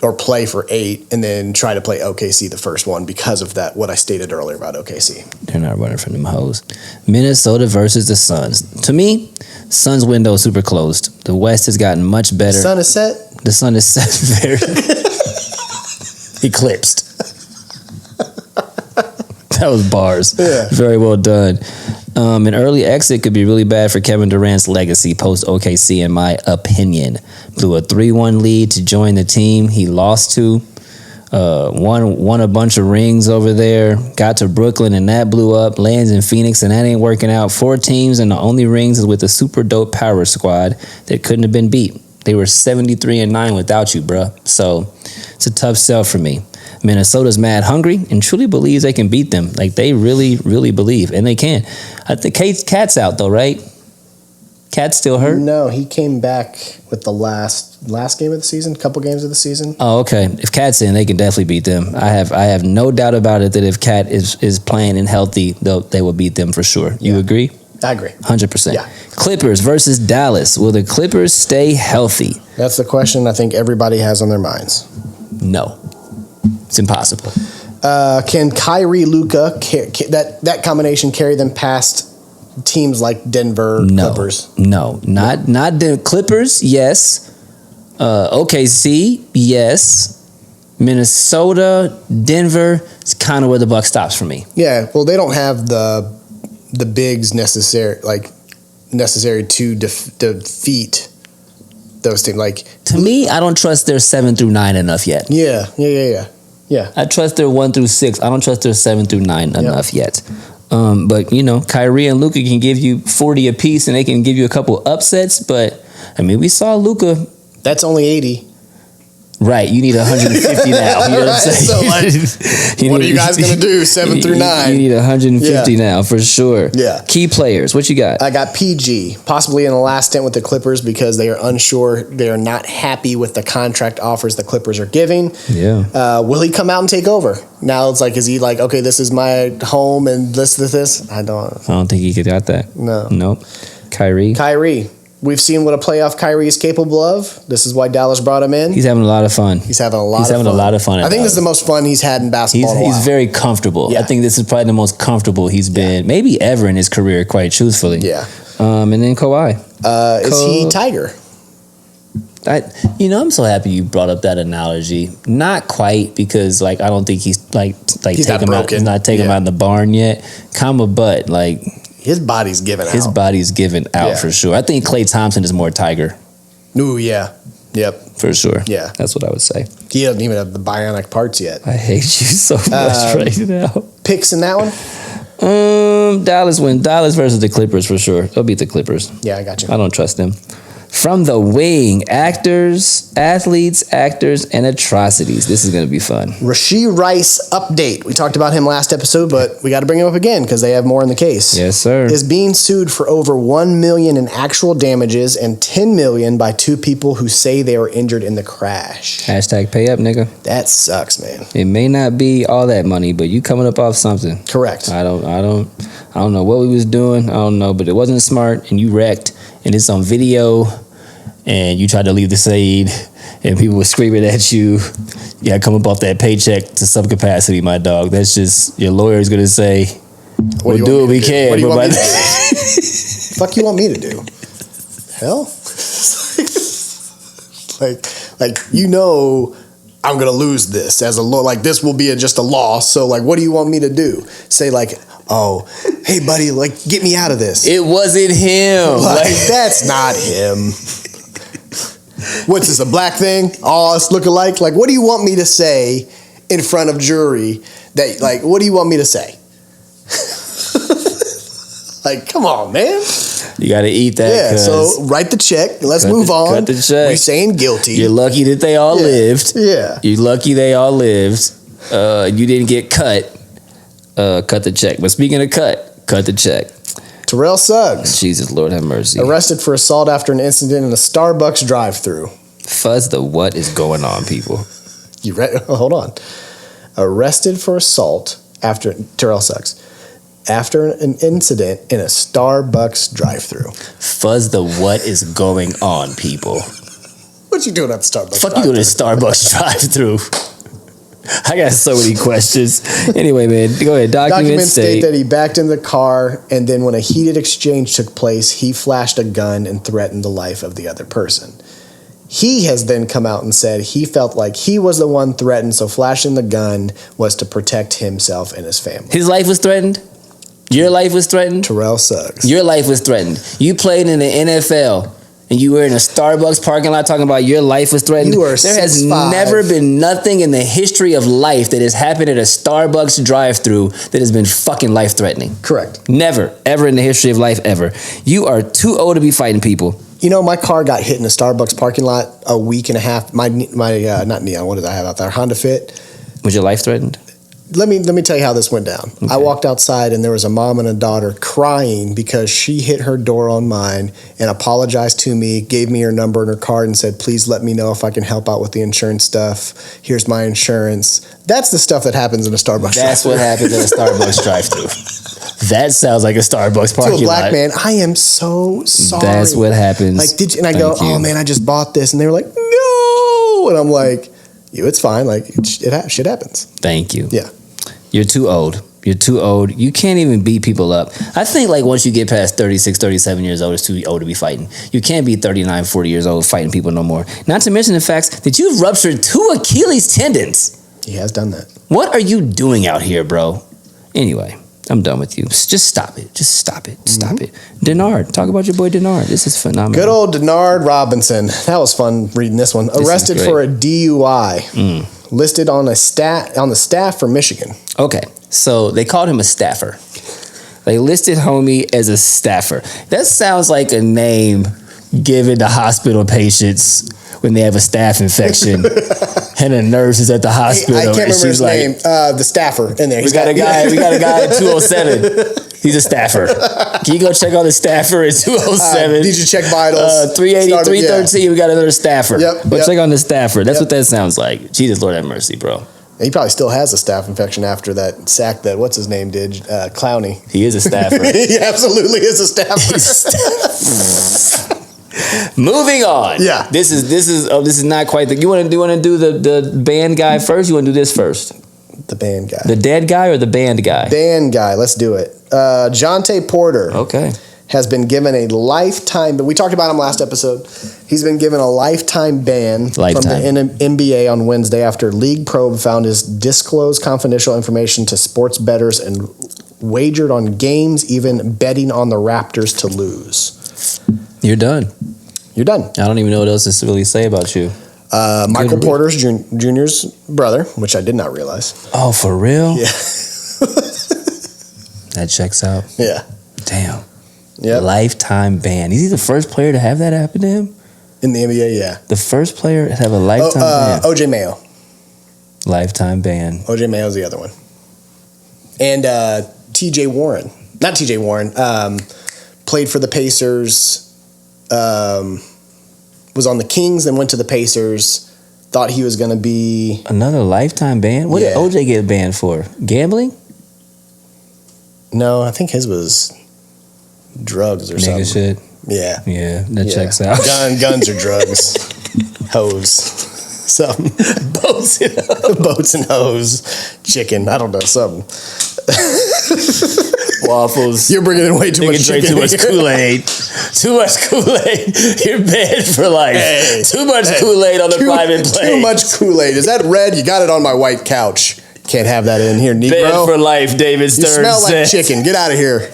or play for 8 and then try to play OKC the first one because of that, what I stated earlier about OKC. They're not running from them hoes. Minnesota versus the Suns. To me, Suns window is super closed. The West has gotten much better. The sun is set? The sun is set very eclipsed. That was bars. Yeah. Very well done. An early exit could be really bad for Kevin Durant's legacy post OKC, in my opinion. Blew a 3-1 lead to join the team he lost to. Won a bunch of rings over there. Got to Brooklyn and that blew up. Lands in Phoenix and that ain't working out. 4 teams and the only rings is with a super dope power squad that couldn't have been beat. They were 73-9 without you, bruh. So it's a tough sell for me. Minnesota's mad hungry and truly believes they can beat them. Like, they really, really believe, and they can. I think Cat's out, though, right? Cat's still hurt? No, he came back with the last game of the season, couple games of the season. Oh, okay. If Cat's in, they can definitely beat them. I have no doubt about it that if Cat is playing and healthy, they will beat them for sure. You agree? I agree. 100%. Yeah. Clippers versus Dallas. Will the Clippers stay healthy? That's the question I think everybody has on their minds. No. It's impossible. Can Kyrie, Luka, that combination carry them past teams like Denver, Clippers? No, not the Clippers. Yes. OKC. Yes. Minnesota, Denver. It's kind of where the buck stops for me. Yeah. Well, they don't have the bigs necessary to defeat those teams. Like, to me, I don't trust their 7 through 9 enough yet. Yeah. Yeah. I trust their 1 through 6. I don't trust their 7 through 9 enough yet. But Kyrie and Luka can give you 40 apiece, and they can give you a couple upsets. But I mean, we saw Luka. That's only 80. Right, you need 150 now. You know what I'm saying? So what are you guys gonna do? 7 through 9. You need 150 now for sure. Yeah. Key players. What you got? I got PG, possibly in the last stint with the Clippers because they are unsure. They are not happy with the contract offers the Clippers are giving. Yeah. Will he come out and take over? Now it's like, is he like, okay, this is my home and this? I don't think he could got that. No. Nope. Kyrie. We've seen what a playoff Kyrie is capable of. This is why Dallas brought him in. He's having a lot of fun. He's having a lot of fun. I think this is the most fun he's had in basketball. He's very comfortable. Yeah. I think this is probably the most comfortable he's been maybe ever in his career, quite truthfully. Yeah. And then Kawhi. Is he Tiger? I'm so happy you brought up that analogy. Not quite, because I don't think he's he's not broken. He's not taking him out in the barn yet. But his body's given out. His body's given out for sure. I think Klay Thompson is more Tiger. Ooh, yeah. Yep. For sure. Yeah. That's what I would say. He doesn't even have the bionic parts yet. I hate you so much right now. Picks in that one? Dallas win. Dallas versus the Clippers for sure. They'll beat the Clippers. Yeah, I got you. I don't trust them. From the wing, athletes, and atrocities. This is going to be fun. Rashee Rice update. We talked about him last episode, but we got to bring him up again because they have more in the case. Yes, sir. Is being sued for over $1 million in actual damages and $10 million by two people who say they were injured in the crash. Hashtag pay up, nigga. That sucks, man. It may not be all that money, but you coming up off something. Correct. I don't know what we was doing. I don't know, but it wasn't smart, and you wrecked, and it's on video. And you tried to leave the shade, and people were screaming at you. You got to come up off that paycheck to some capacity, my dog. That's just, your lawyer's going to say, we'll do what we can. What do you want me to do? Fuck you want me to do? Hell? I'm going to lose this as a law. Like, this will be just a loss. So, what do you want me to do? Say, oh, hey, buddy, get me out of this. It wasn't him. That's not him. What's this, a black thing? All us look alike? What do you want me to say in front of jury? What do you want me to say? Come on, man. You got to eat that. Yeah, so write the check. Let's move on. Cut the check. We're saying guilty. You're lucky that they all lived. Yeah. You're lucky they all lived. You didn't get cut. Cut the check. But speaking of cut the check. Terrell Suggs. Jesus, Lord have mercy. Arrested for assault after an incident in a Starbucks drive-thru. Fuzz the what is going on, people? Hold on. Arrested for assault after Terrell Suggs. After an incident in a Starbucks drive-thru. Fuzz the what is going on, people? What you doing at the Starbucks? Fuck you doing at Starbucks drive-thru? I got so many questions. Anyway, man, go ahead. Documents state that he backed in the car, and then when a heated exchange took place, he flashed a gun and threatened the life of the other person. He has then come out and said he felt like he was the one threatened, so flashing the gun was to protect himself and his family. His life was threatened? Your life was threatened? Terrell Suggs. Your life was threatened. You played in the NFL. And you were in a Starbucks parking lot talking about your life was threatened. You are There has 6'5". never been nothing in the history of life that has happened at a Starbucks drive-thru that has been fucking life-threatening. Correct. Never, ever in the history of life, ever. You are too old to be fighting people. My car got hit in a Starbucks parking lot a week and a half. My not Neon, what did I have out there? Honda Fit. Was your life threatened? Let me tell you how this went down. Okay. I walked outside and there was a mom and a daughter crying because she hit her door on mine and apologized to me, gave me her number and her card and said, please let me know if I can help out with the insurance stuff. Here's my insurance. That's the stuff that happens in a Starbucks drive-thru. That's what happens at a Starbucks drive-thru. That sounds like a Starbucks parking lot. To a black man, I am so sorry. That's what happens. And I go, oh man, I just bought this. And they were like, no. And I'm like, it's fine. Shit happens. Thank you. Yeah. You're too old. You're too old. You can't even beat people up. I think once you get past 36, 37 years old, it's too old to be fighting. You can't be 39, 40 years old fighting people no more. Not to mention the fact that you've ruptured 2 Achilles tendons. He has done that. What are you doing out here, bro? Anyway, I'm done with you. Just stop it. Just stop it. Stop it. Denard. Talk about your boy Denard. This is phenomenal. Good old Denard Robinson. That was fun reading this one. Arrested for a DUI. listed on the staff for Michigan. Okay, so they called him a staffer. They listed homie as a staffer. That sounds like a name given to hospital patients when they have a staph infection and a nurse is at the hospital. I can't remember his name. The staffer in there. We got a guy at 207. He's a staffer. Can you go check on the staffer at 207? Did you check vitals? 380, 313, we got another staffer. Yep, Go check on the staffer. That's what that sounds like. Jesus, Lord have mercy, bro. He probably still has a staph infection after that sack that what's his name did, Clowney. He is a staffer. He absolutely is a staffer. Moving on. Yeah. This is not quite the. You want to do the band guy first? You want to do this first? The band guy. The dead guy or the band guy? Band guy. Let's do it. Jonte Porter. Okay. Has been given a lifetime, but we talked about him last episode. He's been given a lifetime ban from the NBA on Wednesday after League Probe found his disclosed confidential information to sports bettors and wagered on games, even betting on the Raptors to lose. You're done. You're done. I don't even know what else to really say about you. Michael Porter Jr.'s brother, which I did not realize. Oh, for real? Yeah. That checks out. Yeah. Damn. Yeah. Lifetime ban. Is he the first player to have that happen to him? In the NBA, yeah. The first player to have a lifetime ban. OJ Mayo. Lifetime ban. OJ Mayo's the other one. And TJ Warren. Not TJ Warren. Played for the Pacers. Was on the Kings, then went to the Pacers. Thought he was going to be... Another lifetime ban? What did OJ get banned for? Gambling? No, I think his was drugs or something. Nigga shit. Yeah. Yeah, that checks out. Guns or drugs. Hoes. Something. Boats and hoes. Chicken. I don't know. Something. Waffles. You're bringing in way too much chicken. Too much Kool-Aid. Too much Kool-Aid. You're banned for life. Hey, too much Kool-Aid on the private plane. Too much Kool-Aid. Is that red? You got it on my white couch. Can't have that in here, Negro. Banned for life, David Stern. You smell like chicken. Get out of here.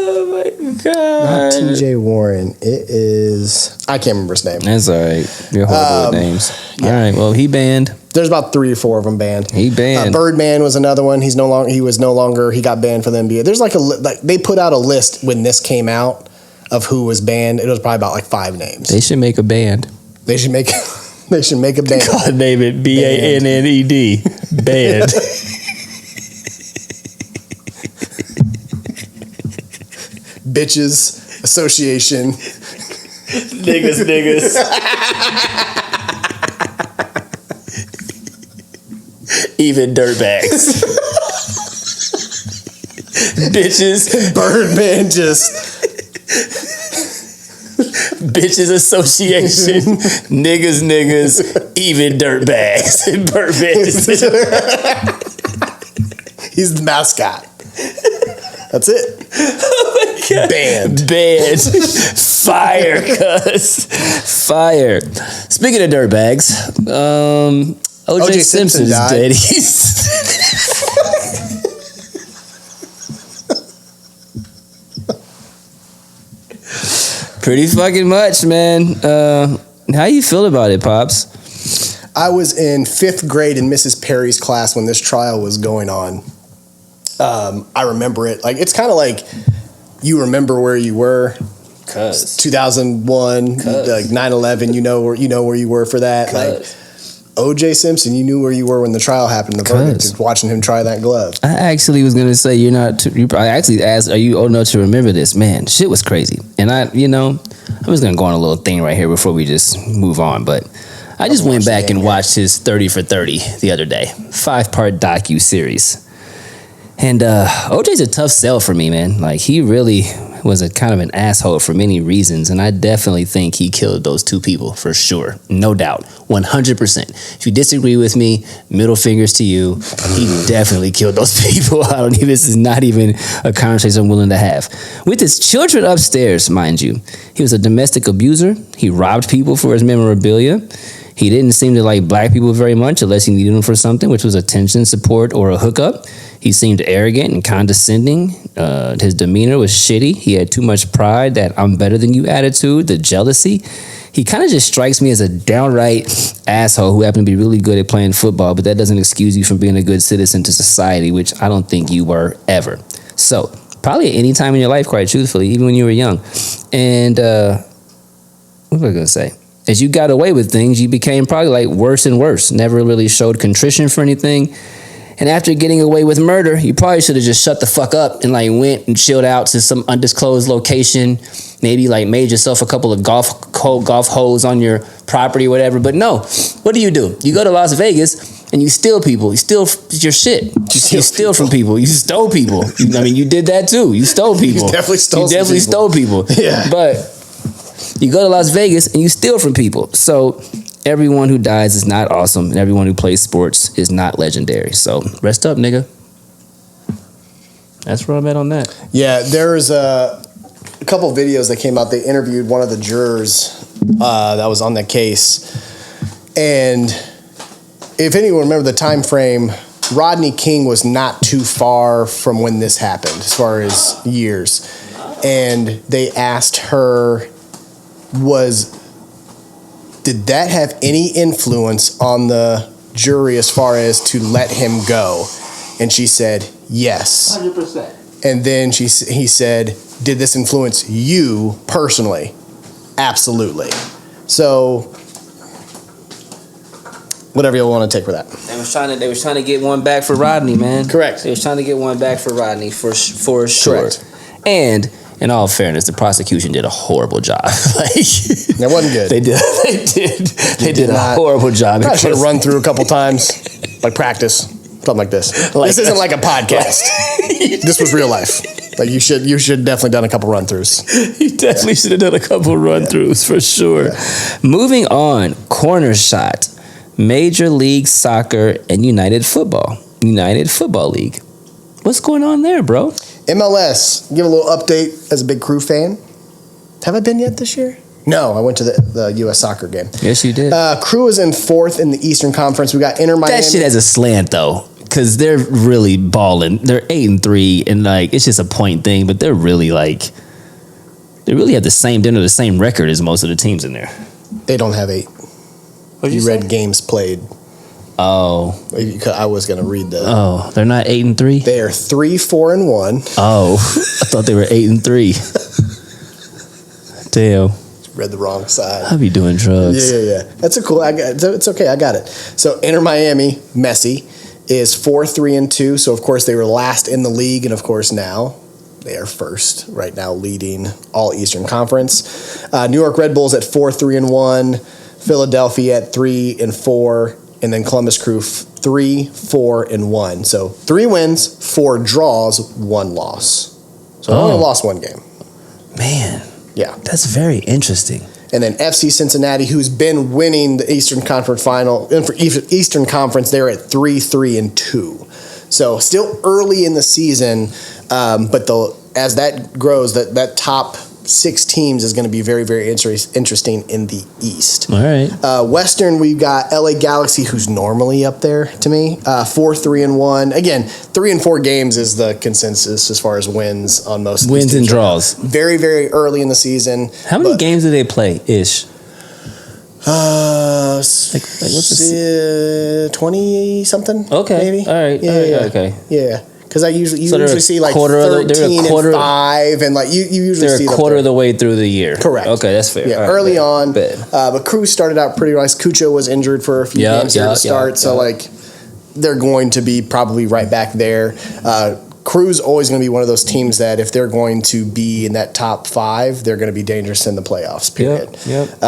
Oh my God. Not TJ Warren. It is... I can't remember his name. That's all right. You're horrible with names. Yeah. All right. Well, he banned. There's about 3 or 4 of them banned. He banned. Birdman was another one. He was no longer. He got banned for the NBA. There's they put out a list when this came out of who was banned. It was probably about 5 names. They should make a band. They should make a band. God, name it BANNED. Band. Bitches Association. Niggas. Even dirtbags. Bitches. Birdman just. Bitches Association. Niggas. Even dirtbags. Birdman. He's the mascot. That's it. Oh my God. Banned. Fire, cuz. Fire. Speaking of dirtbags, OJ Simpson's dead. Pretty fucking much, man. How you feel about it, Pops? I was in 5th grade in Mrs. Perry's class when this trial was going on. I remember it. It's kind of like you remember where you were. Cuz 2001, 9/11. You know where you were for that. OJ Simpson, you knew where you were when the trial happened. The verdict, watching him try that glove. I actually was gonna say I actually asked, are you old enough to remember this? Man, shit was crazy. And I'm just gonna go on a little thing right here before we just move on. But I just went back and watched his 30 for 30 the other day, 5-part docu-series. And OJ's a tough sell for me, man. He really was a kind of an asshole for many reasons, and I definitely think he killed those 2 people for sure, no doubt, 100%. If you disagree with me, middle fingers to you. He definitely killed those people. This is not even a conversation I'm willing to have. With his children upstairs, mind you, he was a domestic abuser. He robbed people for his memorabilia. He didn't seem to like black people very much unless he needed them for something, which was attention, support, or a hookup. He seemed arrogant and condescending. His demeanor was shitty. He had too much pride, that I'm better than you attitude, the jealousy. He kind of just strikes me as a downright asshole who happened to be really good at playing football, but that doesn't excuse you from being a good citizen to society, which I don't think you were ever. So, probably at any time in your life, quite truthfully, even when you were young. And, what was I going to say? As you got away with things, you became probably like worse and worse. Never really showed contrition for anything. And after getting away with murder, you probably should have just shut the fuck up and like went and chilled out to some undisclosed location. Maybe like made yourself a couple of golf holes on your property or whatever. But no, what do? You go to Las Vegas and you steal people. You steal your shit. You steal from people. You stole people. You did that too. You stole people. You definitely stole people. Yeah. But you go to Las Vegas and you steal from people. So everyone who dies is not awesome, and everyone who plays sports is not legendary. So rest up, nigga. That's where I'm at on that. Yeah, there's a couple of videos that came out. They interviewed one of the jurors that was on the case. And if anyone remember the time frame, Rodney King was not too far from when this happened, as far as years. And they asked her, did that have any influence on the jury as far as to let him go? And she said, yes. 100%. And then he said, did this influence you personally? Absolutely. So, whatever you want to take for that. They was trying to get one back for Rodney, man. Correct. They was trying to get one back for Rodney for sure. Correct. And in all fairness, the prosecution did a horrible job. That wasn't good. They did a horrible job. I should have run through a couple times, like practice, something like this. This isn't like a podcast. This was real life. Like you should definitely done a couple run throughs. You definitely should have done a couple run throughs for sure. Yeah. Moving on, corner shot, Major League Soccer and United Football League. What's going on there, bro? MLS, give a little update as a big Crew fan. Have I been yet this year? No, I went to the U.S. soccer game. Yes, you did. Crew is in 4th in the Eastern Conference. We got Inter Miami. That shit has a slant, though, because they're really balling. They're 8-3, and like it's just a point thing, but they're really like they really have the same record as most of the teams in there. They don't have 8. You read games played. Oh, I was going to read the. Oh, they're not 8-3. They are 3-4-1. Oh, I thought they were 8-3. Damn. Read the wrong side. I'll be doing drugs. Yeah. That's it's okay. I got it. So Inter Miami, Messi, is 4-3-2. So of course they were last in the league, and of course now they are first right now, leading all Eastern Conference. New York Red Bulls at 4-3-1. Philadelphia at 3-4. And then Columbus Crew 3-4-1. So 3 wins, 4 draws, 1 loss. So I only lost 1 game. Man. Yeah. That's very interesting. And then FC Cincinnati, who's been winning the Eastern Conference final, and for Eastern Conference, they're at 3-3-2. So still early in the season, but as that grows, that top 6 teams is going to be very, very interesting in the East. All right. Western, we've got LA Galaxy, who's normally up there to me. 4-3-1. Again, 3 and 4 games is the consensus as far as wins on most wins and draws. Very, very early in the season. How many games do they play ish? What's this? 20 something. Okay. Maybe. All right. Yeah. Okay. Yeah. Because you usually see like 13 and 5, and like you usually see they're a quarter of the way through the year. Correct. Okay, that's fair. Yeah, right, early on. But Crew started out pretty nice. Cucho was injured for a few games here to start, so like they're going to be probably right back there. Crew's always going to be one of those teams that if they're going to be in that top 5, they're going to be dangerous in the playoffs. Period. Yep.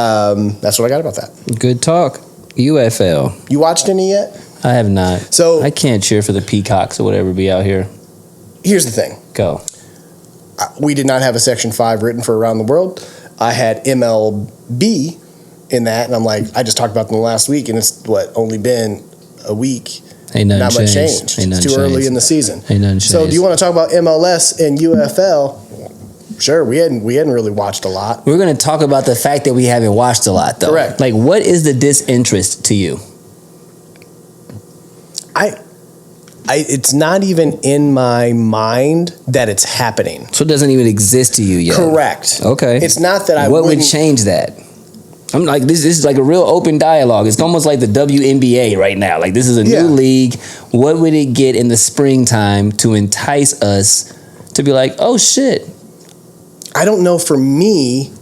That's what I got about that. Good talk. UFL. You watched any yet? I have not. So I can't cheer for the Peacocks or whatever be out here. Here's the thing. Go. We did not have a Section 5 written for Around the World. I had MLB in that, and I'm like, I just talked about them last week, and it's only been a week. Ain't nothing not much changed. changed. It's too early in the season. Ain't nothing changed. So do you want to talk about MLS and UFL? Sure, we hadn't really watched a lot. We're going to talk about the fact that we haven't watched a lot, though. Correct. Like, what is the disinterest to you? It's not even in my mind that it's happening. So it doesn't even exist to you yet. Correct. Okay. It's not that I What would wouldn't- change that? I'm like, this is like a real open dialogue. It's almost like the WNBA right now. Like, this is a new league. What would it get in the springtime to entice us to be like, oh shit? I don't know for me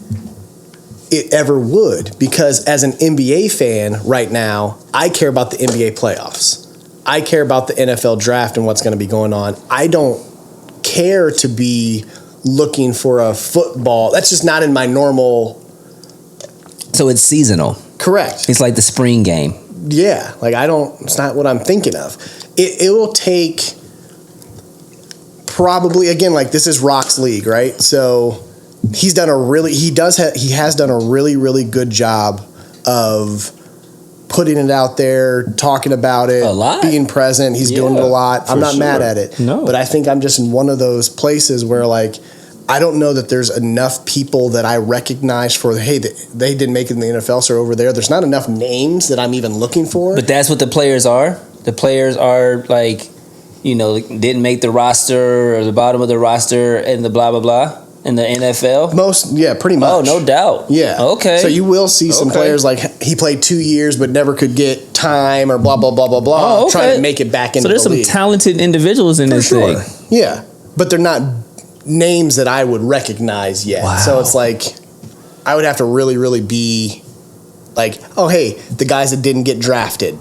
it ever would, because as an NBA fan right now, I care about the NBA playoffs. I care about the NFL draft and what's going to be going on. I don't care to be looking for a football. That's just not in my normal. So it's seasonal. Correct. It's like the spring game. Yeah. Like it's not what I'm thinking of. It will take probably, again, like this is Rock's league, right? So he has done a really, really good job of putting it out there, talking about it, A lot. being present. He's doing it a lot. I'm not mad at it. No. But I think I'm just in one of those places where, like, I don't know that there's enough people that I recognize for, hey, they didn't make it in the NFL, so over there. There's not enough names that I'm even looking for. But that's what the players are. The players are like, didn't make the roster or the bottom of the roster and the blah, blah, blah in the NFL. Pretty much. Oh, no doubt. Yeah. Okay. So you will see some players like he played 2 years but never could get time or blah, blah, blah, blah, blah, Oh, okay. trying to make it back into the league. So there's some talented individuals in this thing. Yeah. But they're not names that I would recognize yet. Wow. So it's like I would have to really, really be like, oh, hey, the guys that didn't get drafted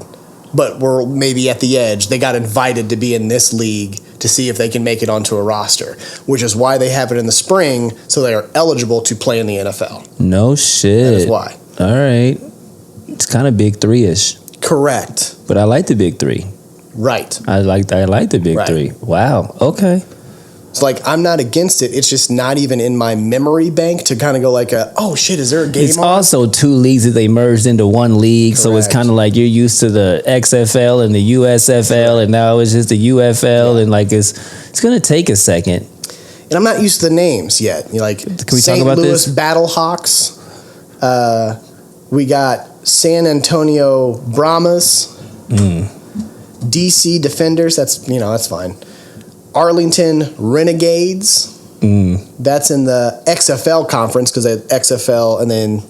but were maybe at the edge, they got invited to be in this league to see if they can make it onto a roster, which is why they have it in the spring, so they are eligible to play in the NFL. No shit. That is why. All right. It's kind of big three-ish. Correct. But I like the big three. Right. I like the big three. Wow. Okay. It's like, I'm not against it. It's just not even in my memory bank to kind of go like, oh shit, is there a game It's on? also two leagues that they merged into one league. So it's Correct. kind of like you're used to the XFL and the USFL, and now it's just the UFL, and like it's going to take a second. And I'm not used to the names yet. You're like, Can we St. talk about Louis this? Battlehawks. We got San Antonio Brahmas. DC Defenders. That's fine. Arlington Renegades. That's in the XFL conference because XFL and then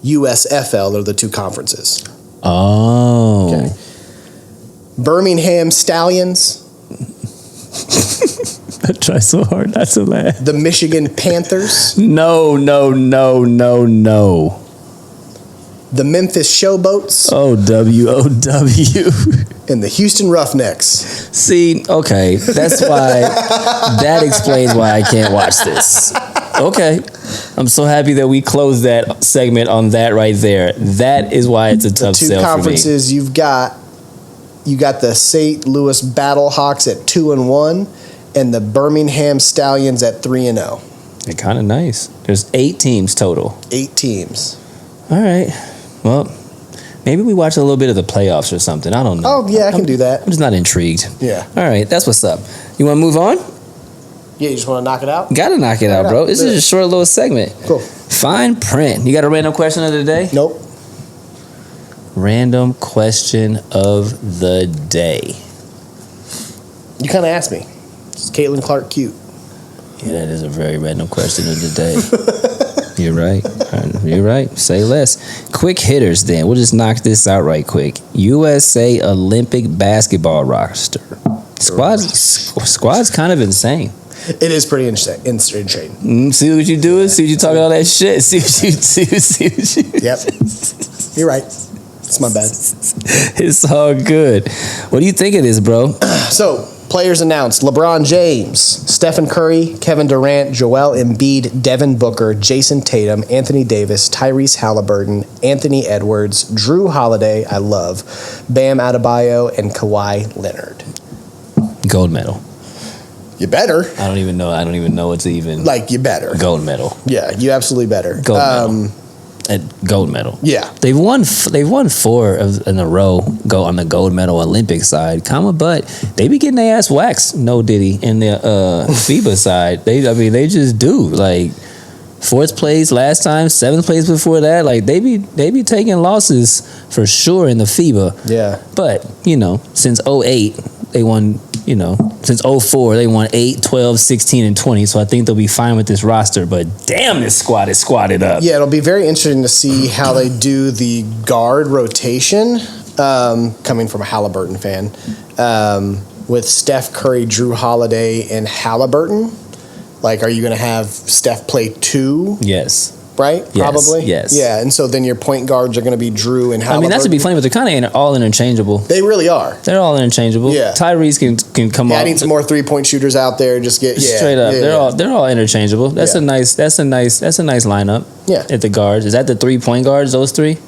USFL are the two conferences. Oh. Okay. Birmingham Stallions. I try so hard not to laugh. The Michigan Panthers. No. The Memphis Showboats. OWOW. And the Houston Roughnecks. See, okay, that's why, that explains why I can't watch this. Okay. I'm so happy that we closed that segment on that right there. That is why it's a tough Two sell for me. conferences you got the St. Louis Battlehawks at 2-1 and the Birmingham Stallions at 3-0. They're kind of nice. There's 8 teams total. 8 teams. All right. Well, maybe we watch a little bit of the playoffs or something. I don't know. Oh, yeah, I can do that. I'm just not intrigued. Yeah. All right. That's what's up. You want to move on? Yeah, you just want to knock it out? Gotta knock it out, bro. This is a short little segment. Cool. Fine print. You got a random question of the day? Nope. Random question of the day. You kind of asked me. Is Caitlin Clark cute? Yeah, that is a very random question of the day. You're right. You're right. Say less. Quick hitters then. We'll just knock this out right quick. USA Olympic basketball roster. Squad's kind of insane. It is pretty interesting. See what you doing? See what you talking all that shit? See what you Yep. You're right. It's my bad. It's all good. What do you think of this, bro? So, players announced: LeBron James, Stephen Curry, Kevin Durant, Joel Embiid, Devin Booker, Jason Tatum, Anthony Davis, Tyrese Halliburton, Anthony Edwards, Drew Holiday, I love, Bam Adebayo, and Kawhi Leonard. Gold medal. You better. I don't even know what's even Like, you better. gold medal. Yeah, you absolutely better. Gold medal. Gold medal. Yeah. They've won 4 in a row on the gold medal Olympic side. But they be getting their ass waxed. No Diddy in the FIBA side. They just do. Like 4th place last time, 7th place before that. Like they be taking losses for sure in the FIBA. Yeah. But since 2008, They won, you know, since 04, they won 8, 12, 16, and 20. So I think they'll be fine with this roster. But damn, this squad is squatted up. Yeah, it'll be very interesting to see how they do the guard rotation, coming from a Halliburton fan, with Steph Curry, Drew Holiday, and Halliburton. Like, are you going to have Steph play 2? Yes. Right? Yes, Probably? yes. Yeah, and so then your point guards are going to be Drew and Halliburton. I mean, not to be funny, but they're kind of all interchangeable. They really are. They're all interchangeable. Yeah. Tyrese can come off. Adding some more 3-point shooters out there, just get Straight up. They're all interchangeable. That's Yeah. a nice lineup. Yeah. At the guards. Is that the 3-point guards, those 3?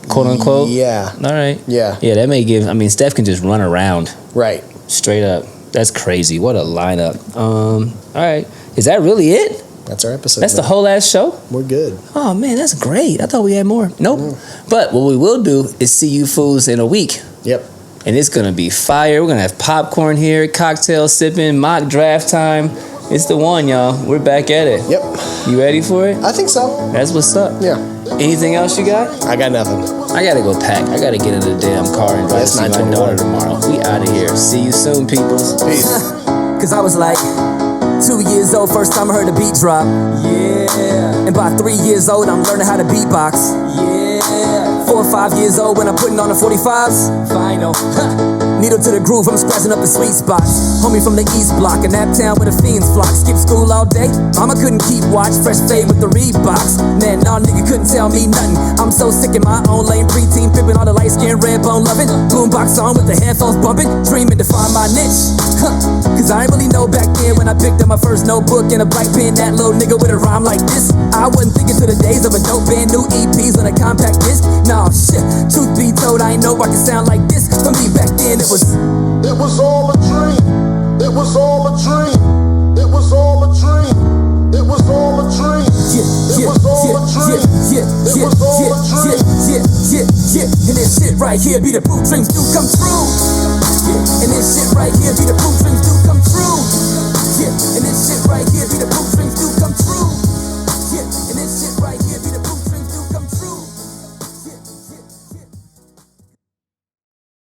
Quote unquote? Yeah. All right. Yeah. Yeah, that may give, I mean, Steph can just run around. Right. Straight up. That's crazy. What a lineup. All right. Is that really it? That's our episode. That's the whole ass show? We're good. Oh man, that's great. I thought we had more. Nope. But what we will do is see you fools in a week. Yep. And it's gonna be fire. We're gonna have popcorn here, cocktail sipping, mock draft time. It's the one, y'all. We're back at it. Yep. You ready for it? I think so. That's what's up. Yeah. Anything else you got? I got nothing. I gotta go pack. I gotta get in the damn car and drive to It's see my 9:21. daughter tomorrow. We out of here. See you soon, peoples. Peace. Cause I was like 2 years old, first time I heard a beat drop. Yeah. And by 3 years old, I'm learning how to beatbox. Yeah. 4 or 5 years old when I'm putting on the 45s. Final. Needle to the groove, I'm scratching up the sweet spots. Homie from the East Block, in Naptown where the fiends flock. Skip school all day, mama couldn't keep watch. Fresh fade with the Reeboks. Man, nah, nigga couldn't tell me nothing. I'm so sick in my own lane, preteen pimping, all the light skin, red bone loving. Boombox on with the headphones bumping, dreaming to find my niche. Cause I ain't really know back then when I picked up my first notebook and a black pen, that little nigga with a rhyme like this. I wasn't thinking to the days of a dope band, new EPs on a compact disc. Nah, shit, truth be told, I ain't know I could sound like this. For me back then, it was all a dream. It was all a dream. It was all a dream. It was all a dream. It was all a dream. It was all a dream. And this shit right here be the proof dreams do come true.